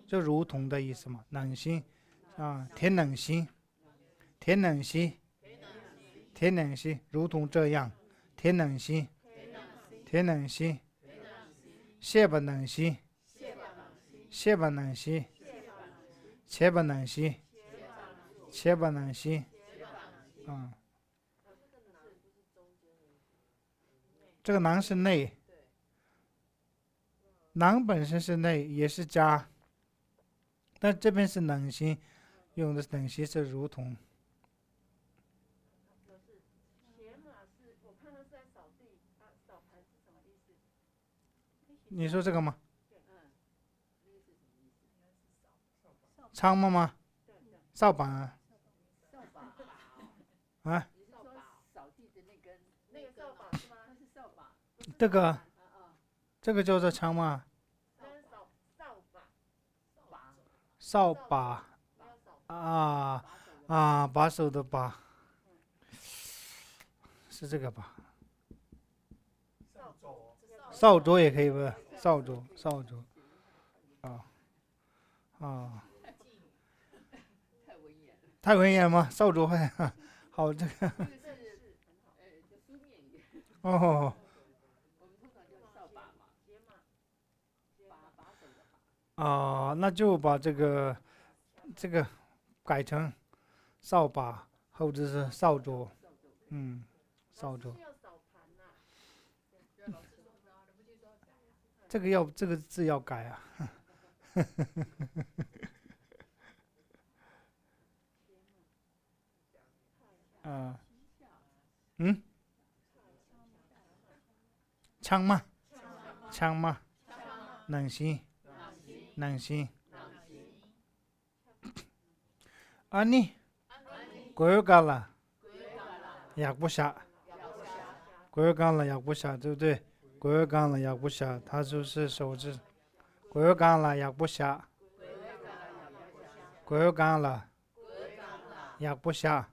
就如同的意思嘛。冷心啊，天冷心，天冷心，天冷心，如同这样，天冷心，天冷心，蟹不冷心，蟹不冷心，切不冷心，切不冷心，这个囊是内。囊本身是内，也是加，但这边是冷心，用的冷心是如同。你说这个吗？仓吗？扫把啊？啊？这个叫做枪吗？扫把把手的把，是这个吧？扫帚也可以不？扫帚，太文言吗？扫帚还好这个。哦。那就把这个改成扫把或者是扫帚，扫帚。这个字要改啊。枪嘛，枪嘛，冷心。冷心，你过儿干了，压不下，过儿干了压不下，对不对？过儿干了压不下，它就是手指，过儿干了压不下，过儿干了压不下，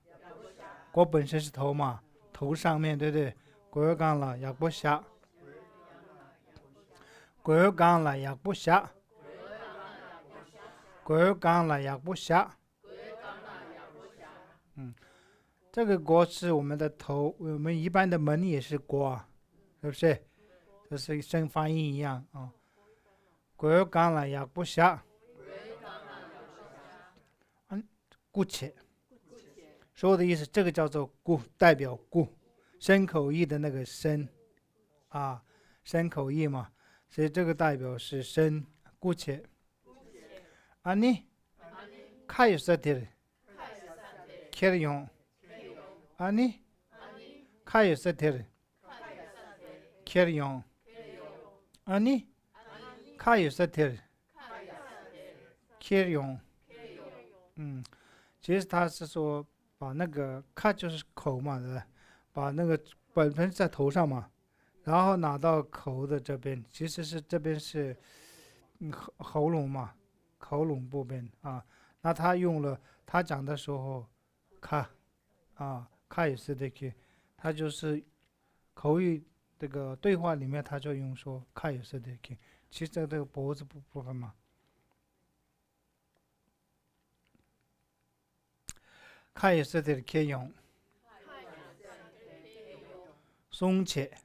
过本身是头嘛，头上面对不对？过儿干了压不下，过儿干了压不下。过儿干了压不下，这个锅是我们的头，我们一般的门也是锅，是不是？就是跟发音一样啊。过儿干了压不下，姑且说的意思，这个叫做姑，代表姑，深口意的那个深深口意嘛，所以这个代表是深，姑且。你卡有啥的？开了用。你卡有啥的？开了用。你卡有啥的？开了用。其实他是说把那个卡就是口嘛，对吧？把那个本身在头上嘛，然后拿到口的这边，其实是这边是喉咙嘛，喉咙部分啊。那他用了，他讲的时候，卡啊，卡也是的去，他就是口语这个对话里面，他就用说卡也是的去，其实这个脖子部分嘛，卡也是的去用，松切，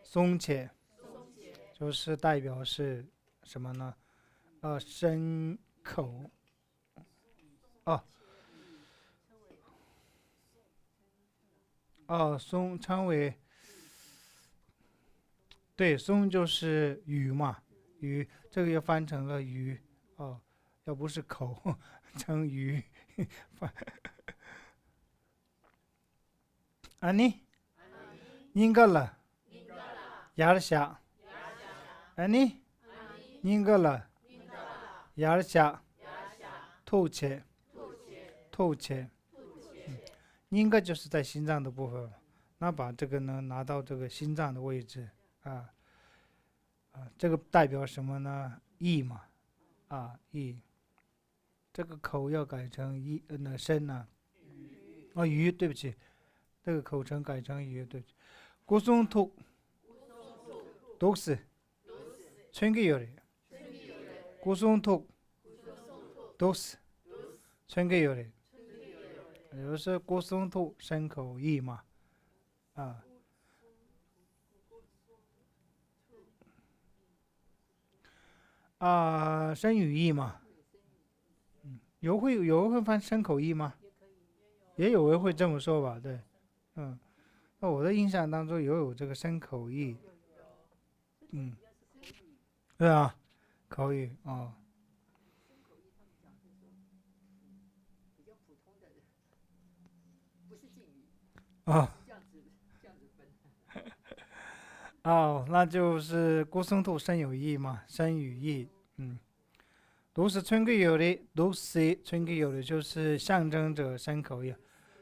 松切，就是代表是什么呢？深口，松称为，对，松就是鱼嘛，鱼，这个又翻成了鱼，要不是口，成鱼，아니, 닝걸라, 야르샤, 아니, 닝걸라, 야르샤,透切，透切，应该就是在心脏的部分，那把这个呢拿到这个心脏的位置啊，这个代表什么呢？意嘛，意，这个口要改成身呢，鱼，对不起，这个口称改成鱼，对不起，고송톡 독스 챙겨요래 고송톡 독스 챙겨요래就是郭松兔深口意嘛，深语意嘛，有人会翻深口意吗？也有人会这么说吧，对，那我的印象当中有这个深口意，对啊，口语那就是郭松兔深有意嘛，深语意，都是春个有的，都是春个有的，就是象征着深口意，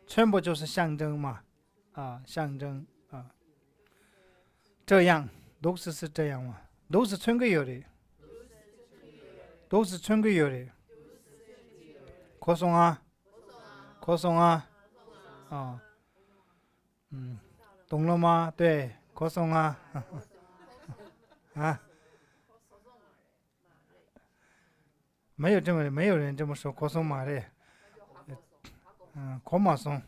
全部就是象征嘛，象征这样都是这样嘛，都是春个有的，都是春个有的，扩松啊，扩松啊，懂了吗？对，扩松啊，没有人这么说，扩松嘛的，扩马松，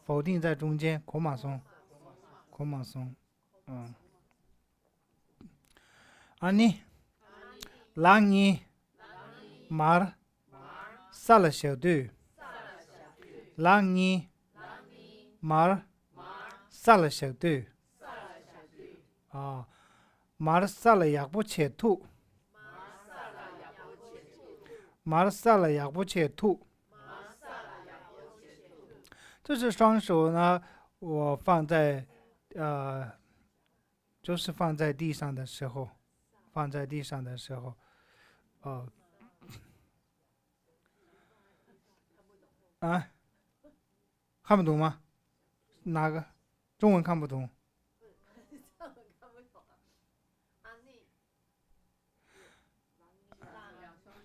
否定在中间，扩马松，扩马松，아니, 랑이, 말, 살셔도, 랑이, 말, 살셔도, 말 살아 약부채투, 말 살아 약부채투，这是双手呢，我放在就是放在地上的时候，看不懂吗？哪个？中文看不懂。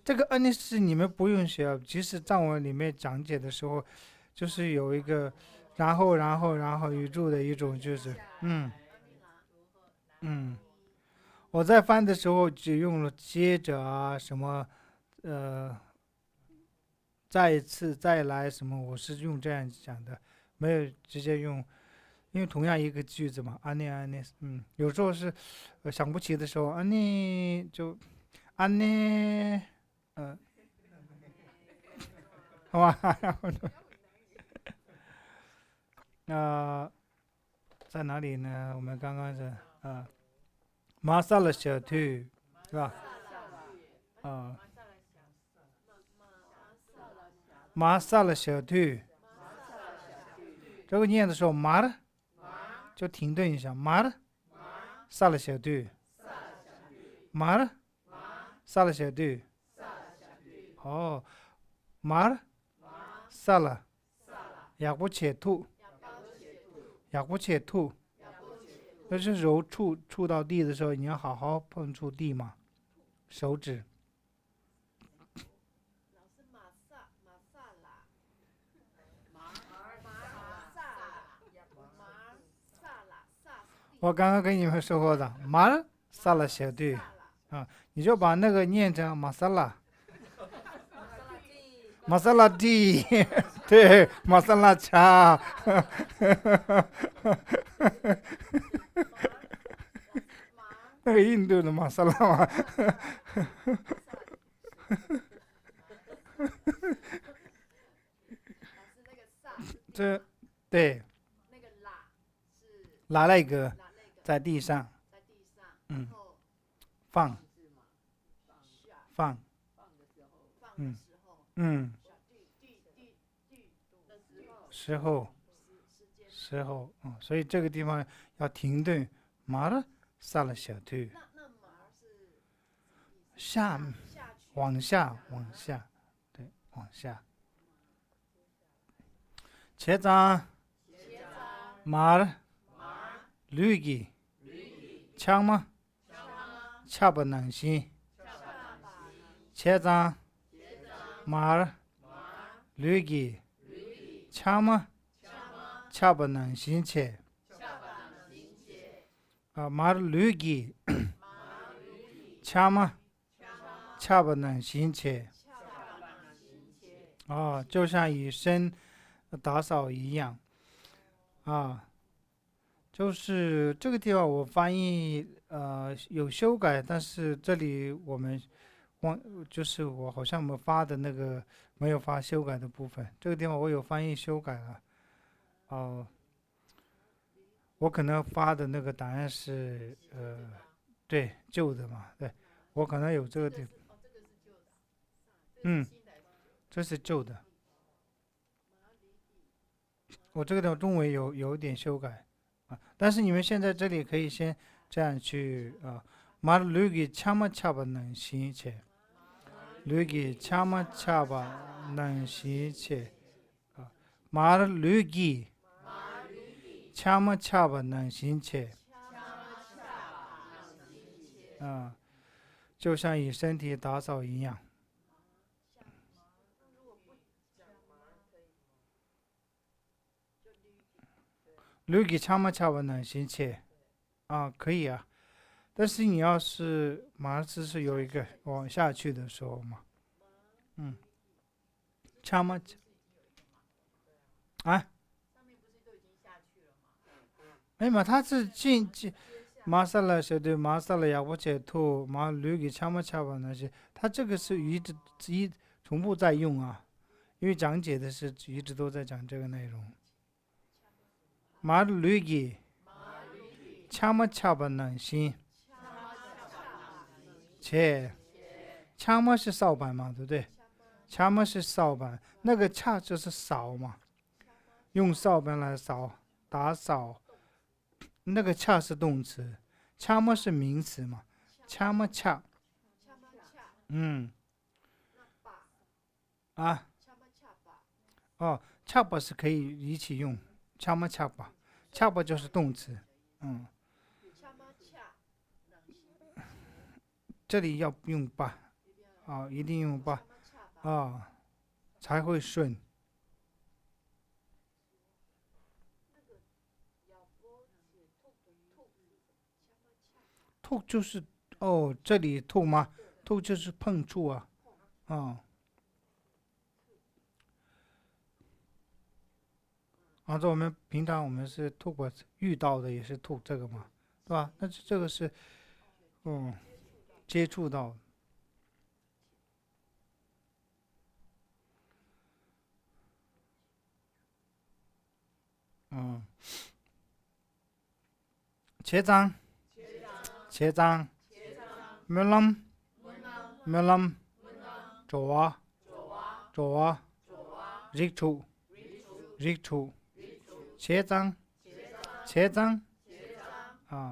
这个恩是你们不用学，即使藏文里面讲解的时候，就是有一个然后语助的一种，就是我在翻的时候只用了接着什么再一次再来什么，我是用这样讲的，没有直接用，因为同样一个句子嘛，安妮，有时候是想不起的时候，安妮就安妮，好吧，然后在哪里呢？我们刚刚是马萨勒小兔是吧？马萨勒小兔，这个念的时候马儿就停顿一下，马儿萨勒小兔，马儿萨勒小兔，马儿萨勒약부채투，약부채투，就是揉触到地的时候，你要好好碰触地嘛，手指。我刚刚跟你们说过的，马萨拉小队啊，你就把那个念成马萨拉，马萨拉蒂，对，马萨拉茶，那个印度的马萨拉嘛，这对，拿了一个在地上，放，时候，所以这个地方要停顿，马儿撒了小腿，下，往下，对，往下。切张，马儿，驴给，枪吗？恰不能行。切张，马儿，驴给，枪吗？恰不能行切。马儿驴给，枪吗？恰不能行切。就像以身打扫一样，就是这个地方我翻译有修改，但是这里我们就是我好像没有发修改的部分，这个地方我有翻译修改了，我可能发的那个答案是对旧的嘛，对，我可能有这个地方，这是旧的。我这个地方中文有点修改但是你们现在这里可以先这样去马驴给恰么恰吧能行切，驴给恰么恰吧能行切，马驴给恰么恰吧能行切，就像以身体打扫一样。驴给恰么恰吧能行切，可以啊，但是你要是马字是有一个往下去的时候嘛，恰么没嘛，他是进马萨拉小队马萨拉呀，我解脱马驴给恰么恰吧那些，他这个是一直重复在用因为讲解的是一直都在讲这个内容。马驴给恰么恰吧能行切，恰么是扫把嘛，对不对？恰么是扫把，那个恰就是扫嘛，用扫把来扫打扫，那个恰是动词，恰么是名词嘛，恰么恰，恰吧是可以一起用，恰么恰吧，恰吧就是动词，这里要用吧，一定用吧，才会顺。吐就是这里吐吗？吐就是碰触这我们平常我们是吐过，遇到的也是吐这个嘛，对吧？那这个是接触到。切张，물럼， 좋아， 리추， 切张，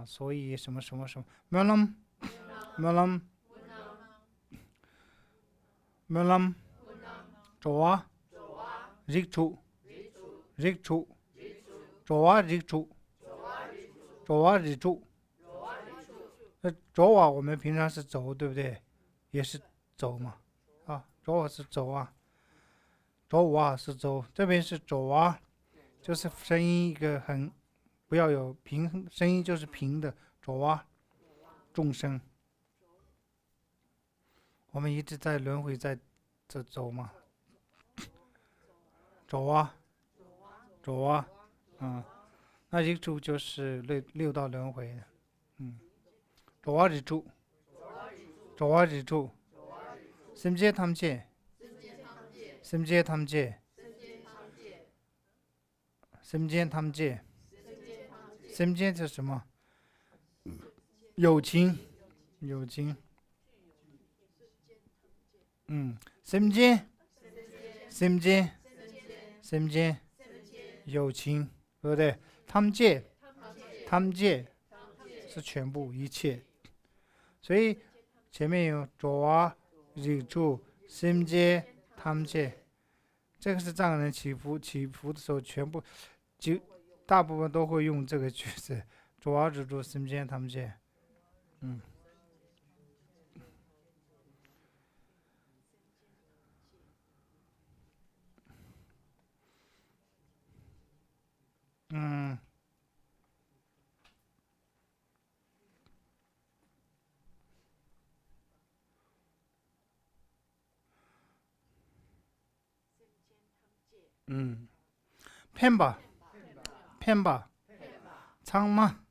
所以什么什么什么물럼， 좋아， 리추， 좋아 리추， 좋아 리추。 走我们平常是走，对不对？也是走嘛，啊，走是走啊，走啊是走，这边是走啊，就是声音一个很不要有平衡，声音就是平的，走啊，众生，我们一直在轮回在这走嘛，走啊，走啊，那一处就是六道轮回的，走啊一处，走啊一处，什么界他们界，什么界他们界，什么界他们界，什么界是什么？友情，友情，什么界，什么界，什么界，友情，对不对？他们界，他们界是全部一切，所以前面有左啊、日柱、心界、他们界，这个是藏人祈福的时候，全部大部分都会用这个句子：左啊、日柱、心界、他们界。骗吧，骗吧，苍吗？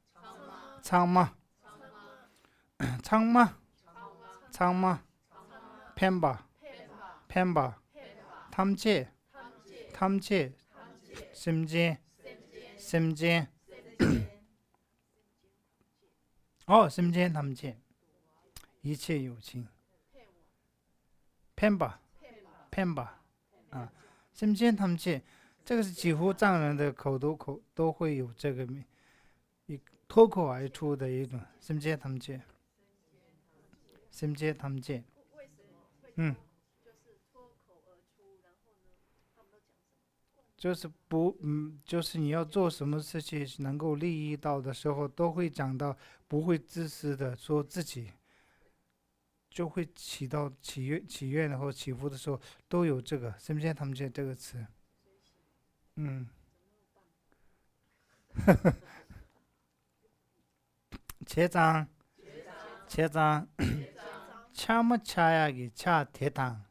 苍吗？苍吗？苍吗？骗吧，骗吧，他们界，他们界，心界，心界，心界他们界，一切有情，骗吧，骗吧，心界他们界。这个是几乎藏人的口都会有这个脱口而出的一种心界他们界，心界他们界，就是就是你要做什么事情能够利益到的时候，都会讲到，不会自私的说自己，就会起愿的或祈福的时候，都有这个心界他们界这个词。제장 차마 차야기 차 대당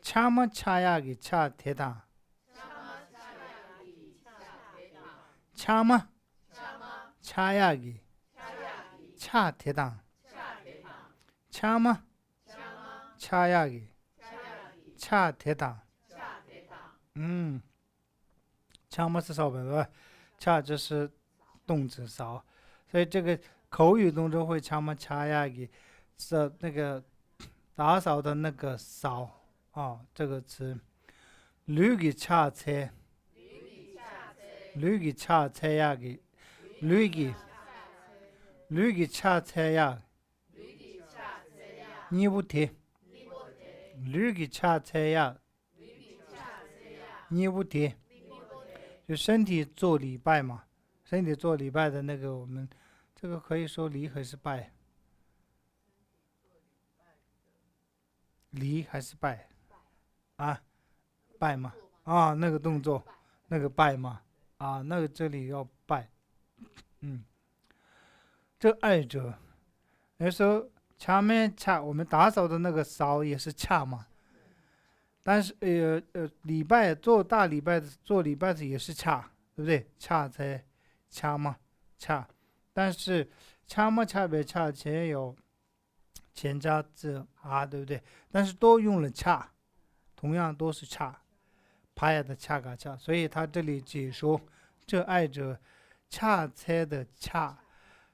차마 차야기 차 대당 차마 차야기 차 대당 차마 차야기 차 대당 차마是扫本对吧？恰就是动词扫，所以这个口语当中会恰嘛恰呀给是那个打扫的那个扫这个词，驴给恰车，驴给恰车呀给，驴给恰车呀，你不听，驴给恰车呀，你不听。就身体做礼拜嘛，身体做礼拜的那个，我们这个可以说礼还是拜？礼还是拜？拜嘛，那个动作，那个拜嘛，那个这里要拜，这二者，有时候前面恰我们打扫的那个扫也是恰嘛。但是礼拜做大礼拜做礼拜的也是恰，对不对？恰才恰嘛恰，但是恰嘛恰别恰前有前加字对不对？但是都用了恰，同样都是恰，帕亚的恰嘎恰，所以他这里解说这二者恰才的恰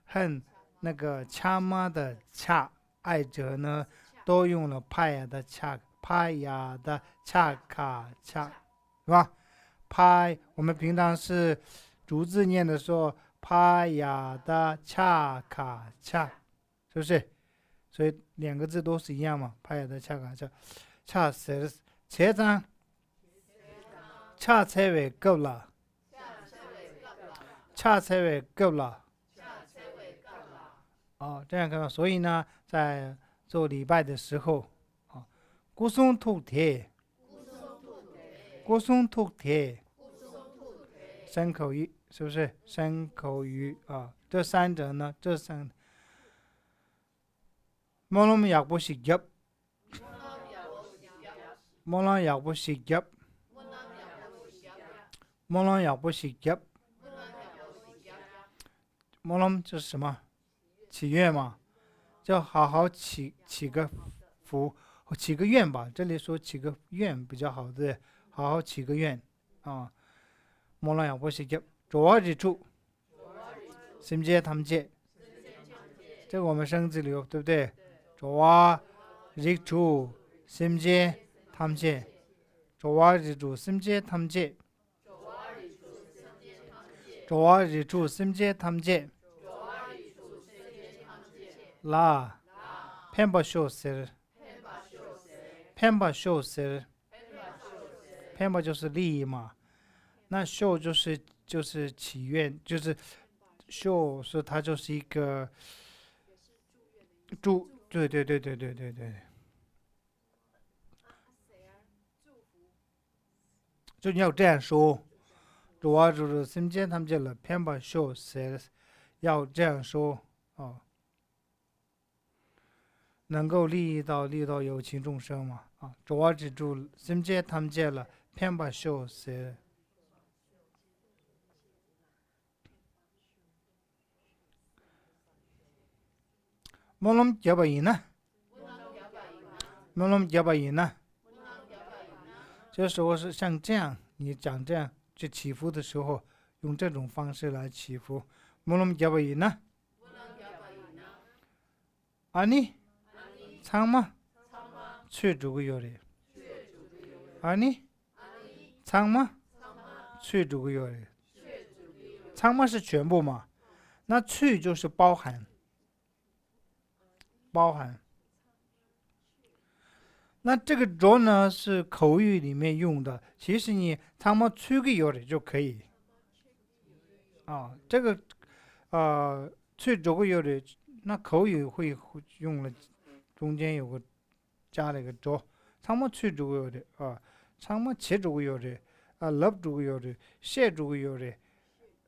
和那个恰嘛的恰二者呢，都用了帕亚的恰。帕雅的恰卡恰，是吧？我们平常是逐字念的时候，帕雅的恰卡恰，是不是？所以两个字都是一样嘛。帕雅的恰卡恰，恰死切张，恰才为够了，恰才为够了，这样看到，所以呢，在做礼拜的时候，咕松吐铁，咕松吐铁，身口意，是不是？身口语这三者呢，摩罗亚不是入，摩罗亚不是入，摩罗亚不是入，摩罗就是什么？祈愿嘛，就好好祈个福，祈个愿吧。这里说祈个愿比较好，对，好好祈个愿啊。摩罗亚不是入，左日处，心节他们节，这个我们生字里有，对不对？左日处，心节他们节，左日处，心节他们节，左日处，心节他们节。啦，偏把修饰，偏把修饰，偏把就是利益嘛，那修就是祈愿，就是修是它就是一个祝，对，就你要这样说，主要就是心间他们讲了，偏把修饰，要这样说能够利益到有情众生嘛主要是住心间他们讲了，偏把修饰。摩龙加巴伊呢？摩龙加巴伊呢？这时候是像这样，你讲这样去祈福的时候，用这种方式来祈福。摩龙加巴伊呢？아니 창마 최주고요래 아니 창마 최주고요래 창마是全部嘛，那去就是包含。那这个着呢是口语里面用的，其实你仓毛去个有的就可以这个去着个有的，那口语会用了，中间有个加了一个着，仓毛去着个有的仓毛切着个有的lập着个有的，写着个有的，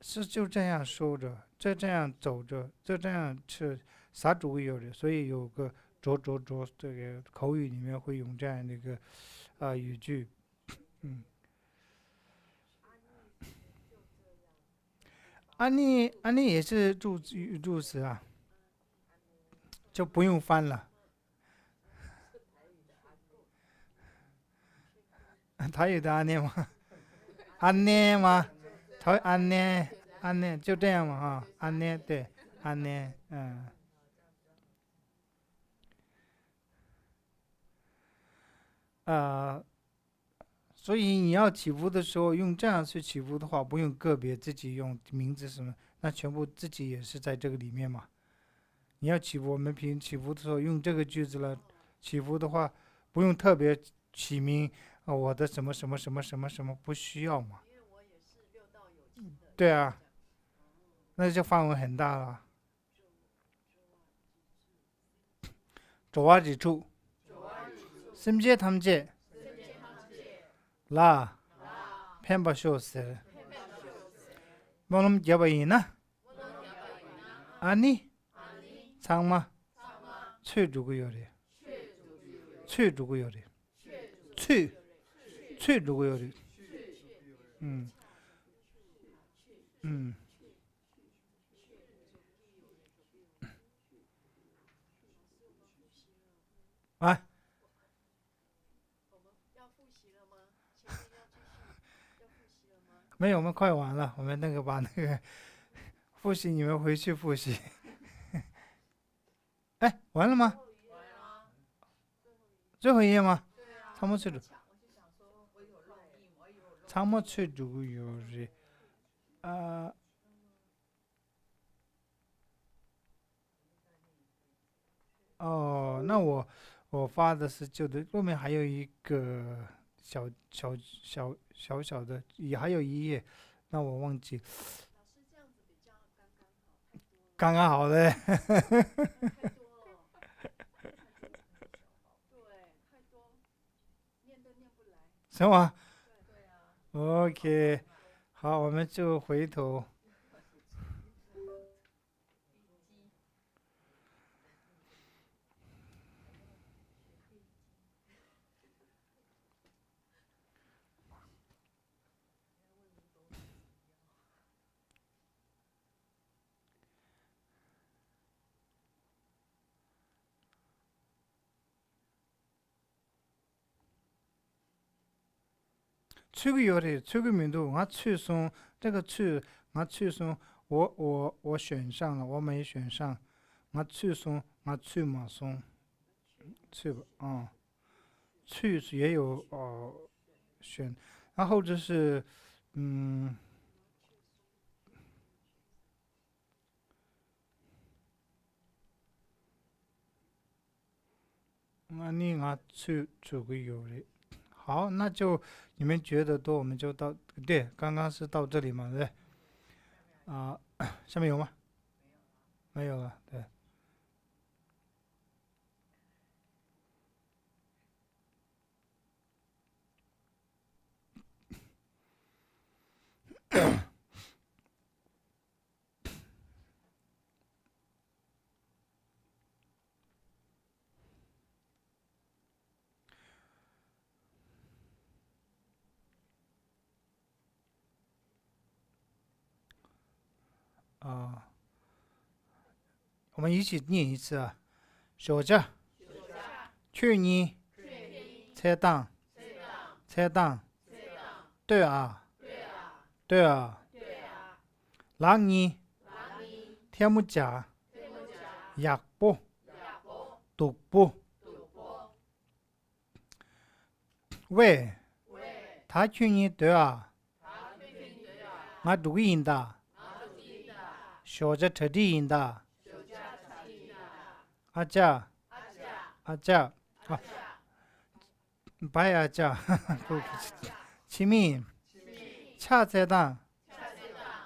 是就这样说着，这样走着，这样是撒着个有的，所以有个着，这个口语里面会用这样的一个语句，安妮也是助词啊，就不用翻了。台语的安妮吗？安妮吗？安妮就这样嘛安妮对，安妮所以你要祈福的时候用这样去祈福的话，不用个别自己用名字什么，那全部自己也是在这个里面嘛。你要祈福，我们平祈福的时候用这个句子了，祈福的话不用特别起名我的什么什么什么什么什么，不需要嘛。对啊，那就范围很大了。조화지 주 심지에 탐지 라 펜바쇼스 뭐놈 야바이나 아니 상마 최주구요리 최주구요리 최주구요리啊，没有，我们快完了，我们那个把那个复习，你们回去复习。哎，完了吗？最后一页吗？仓木翠竹，仓木翠竹有是那我发的是旧的，后面还有一个小的，也还有一页，那我忘记。刚刚好的。什么？OK， 好，我们就回头。这个名度我去送这个去我去送我选上了，我没选上，我去送我去嘛送去吧去也有选，然后就是我去这个有的。好，那就你们觉得多，我们就到对，刚刚是到这里嘛，对下面有吗？没有了，对。我们一起念一次啊。小家，去年才当，对啊，那年天木家，약보，读不，喂，他去年对啊，我读音的，小家特地音的。아자, 바야 아자, 치민, 차세당,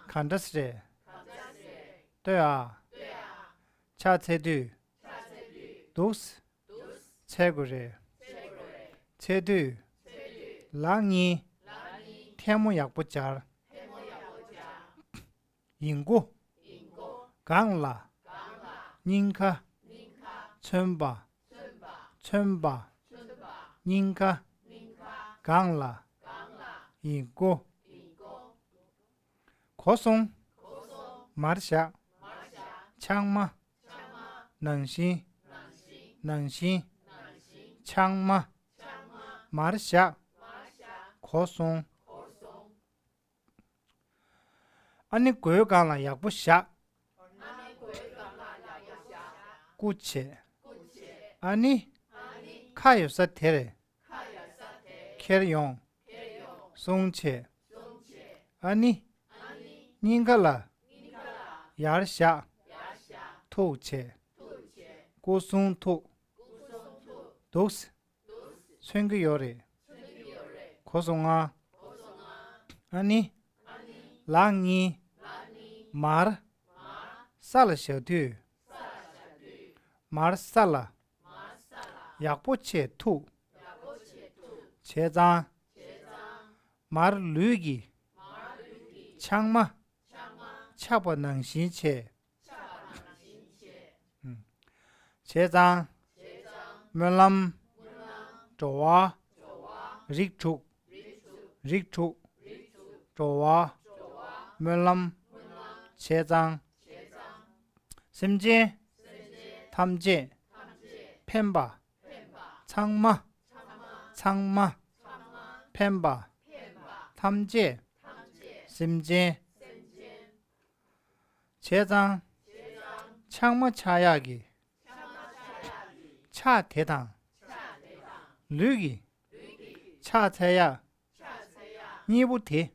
간다스레,对啊, 차세두, 도스, 체구레, 체두, 랑이, 태무약부잘, 인구, 강라, 닌카, 천바, 닌카, 강라, 인고, 고송, 마르샤, 창마, 능신, 창마, 마르샤, 고송. 아니 고요강라 약부샤, 구체. 아니 카요사 테레 캐리용 송체 아니 닌갈라 야르샤 토체 고송토 도스 생기요레 고송아 아니 랑이 말 살샤드 말 살라 약보체 투 제장 마르르기 창마 차보 능신체 제장 멜람 조와 릭축 조와 멜람 제장 심제 탐제 펜바 창마 펜바 탐제 심제 제장 창마 차야기 차 대당 르기 차차야 니부티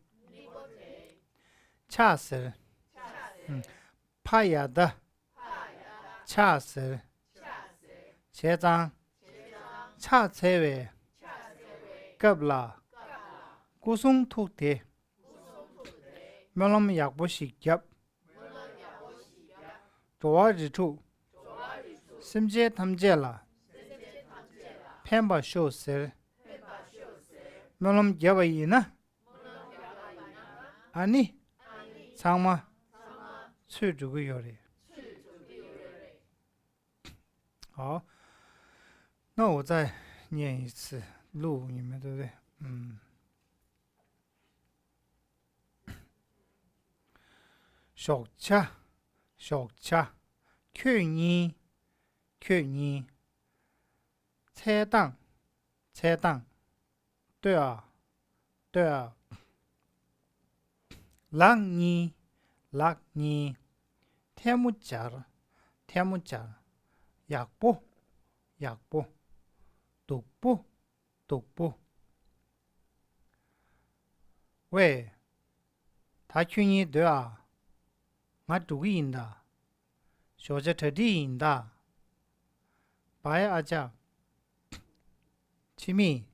차슬 파야다 차슬 제장 차체외 갑라 구송토테 멜럼 약보시 겹 조화之处心界탐戒了 펜바 쇼셀 놈 야바이나 아니 상마 去这个有的好，那我再念一次录你们对不对？小恰，去年，菜档，对啊，让你，天木加了，약보，독보，喂，他去年对啊，我读音的，小姐特地音的，白阿家，치미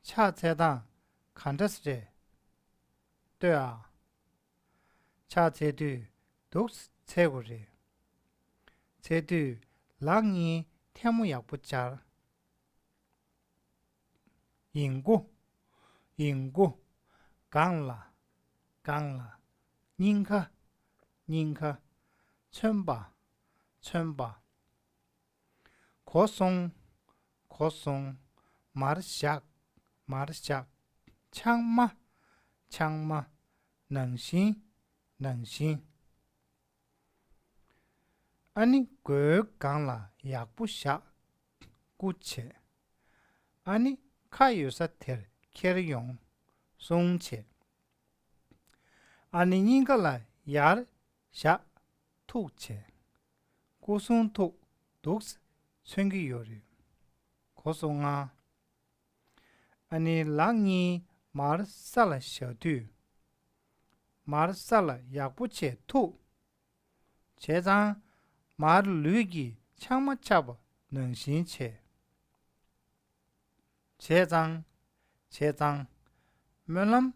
차 세당 간다스제对啊 차 제두 독스 최고래 제두 랑이 태무약 붙자 인구 강라 닌카 천바 고송 마르샥 창마 능신 아니 그 강라 약부샥 구체 아니 카유사텔 케르용 송체 아니 닌가라 야르샥 투체 고송톡 독스 생기요리 고송아 아니 랑이 마르살라 셔두 마르살라 약부체 투 제장 마르르기 창마차바 능신체 제장 멜람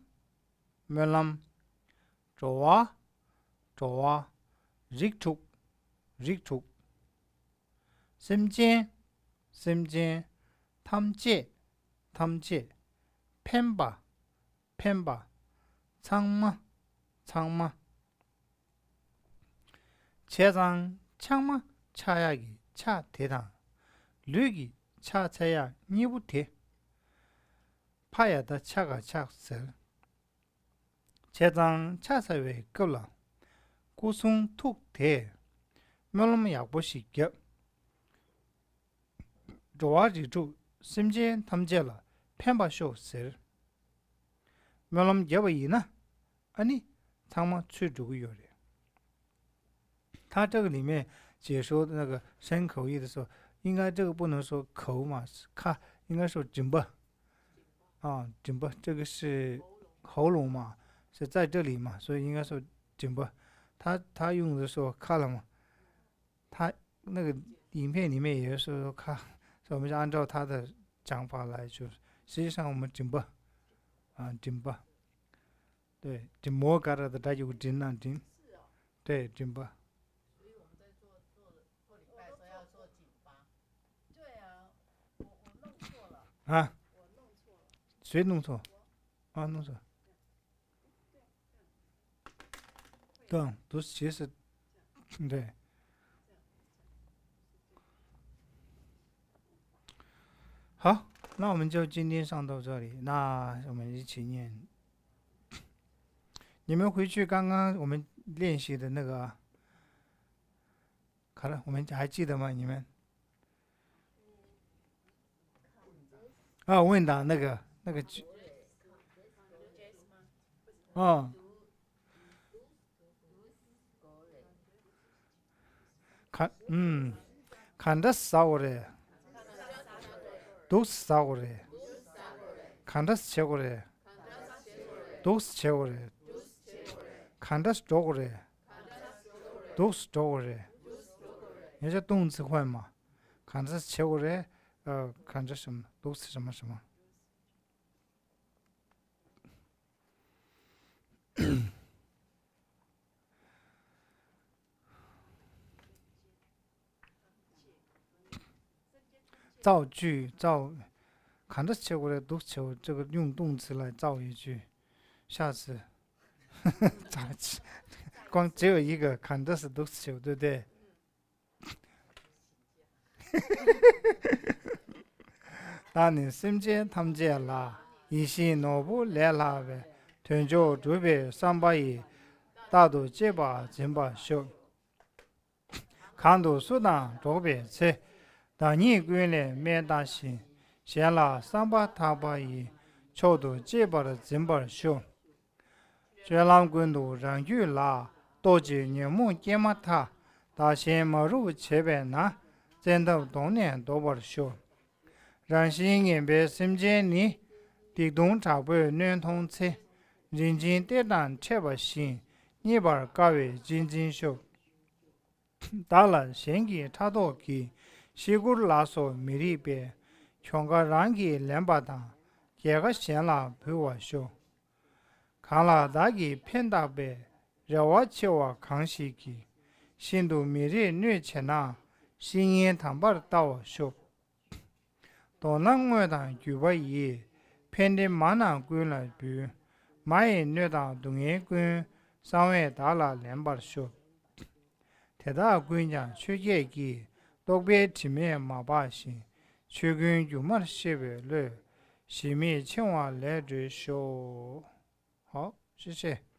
좋아 릭툭 심진 탐제 펜바 창마 제장 창마 차야기 차 대당 르기 차 차야 니부테 파야다 차가 착설 제장 차사회 끌라 구송 툭대 멸럼 약보시겨 조아지주 심진 탐제라 펜바쇼셀 멸럼 여바이나 아니 창마 취주고 요래 他这个里面解说的那个深口译的时候，应该这个不能说口嘛，看应该说颈部啊，颈部这个是喉咙嘛，是在这里嘛，所以应该说颈部。他用的时候看了嘛，他那个影片里面也是说看，所以我们就按照他的讲法来，就是实际上我们颈部啊，颈部，对，颈膜嘎达的它有颈啊颈，对，颈部。啊，谁弄错？啊，弄错。对，都其实，对。好，那我们就今天上到这里，那我们一起念。你们回去刚刚我们练习的那个，好了，我们还记得吗？你们？啊，问答那个，哦，看着少嘞，都是少嘞，看着少嘞，都是少嘞，看着少嘞，都是少嘞，也是动词换嘛，看着少嘞。看着什么都是什么什么。造句造，看着切过来读球，这个用动词来造一句，下次咋起？光只有一个看着是读球，对不对？当你身边탐지라 이시 노부 레라베 전조 두배 삼바이 다도 제바 진바 쇼 칸도 수단 도베 체 다니 quy네 메다시 셴라 삼바 타바이 초도 제바르 진바 쇼 셴람군도 랑유라 도지 녀무 게마타 다시 머루 제베나 젠도 동네 도버 쇼让心眼被心间里地动茶杯暖通车，人间跌宕切不心，你把各位紧紧手，打了先给插到给，西古拉索米里边，全个让给两把当，这个线了陪我手，看了大给偏大杯，让我切我康熙给，心都米里暖切那，心眼汤把到我手。东南外的九百亿，偏的马南归来比，马也虐到东野归，上外打了200手，铁大归家去接给，东北地面马把心，去跟有么西北了，西面青蛙来追手，好，谢谢。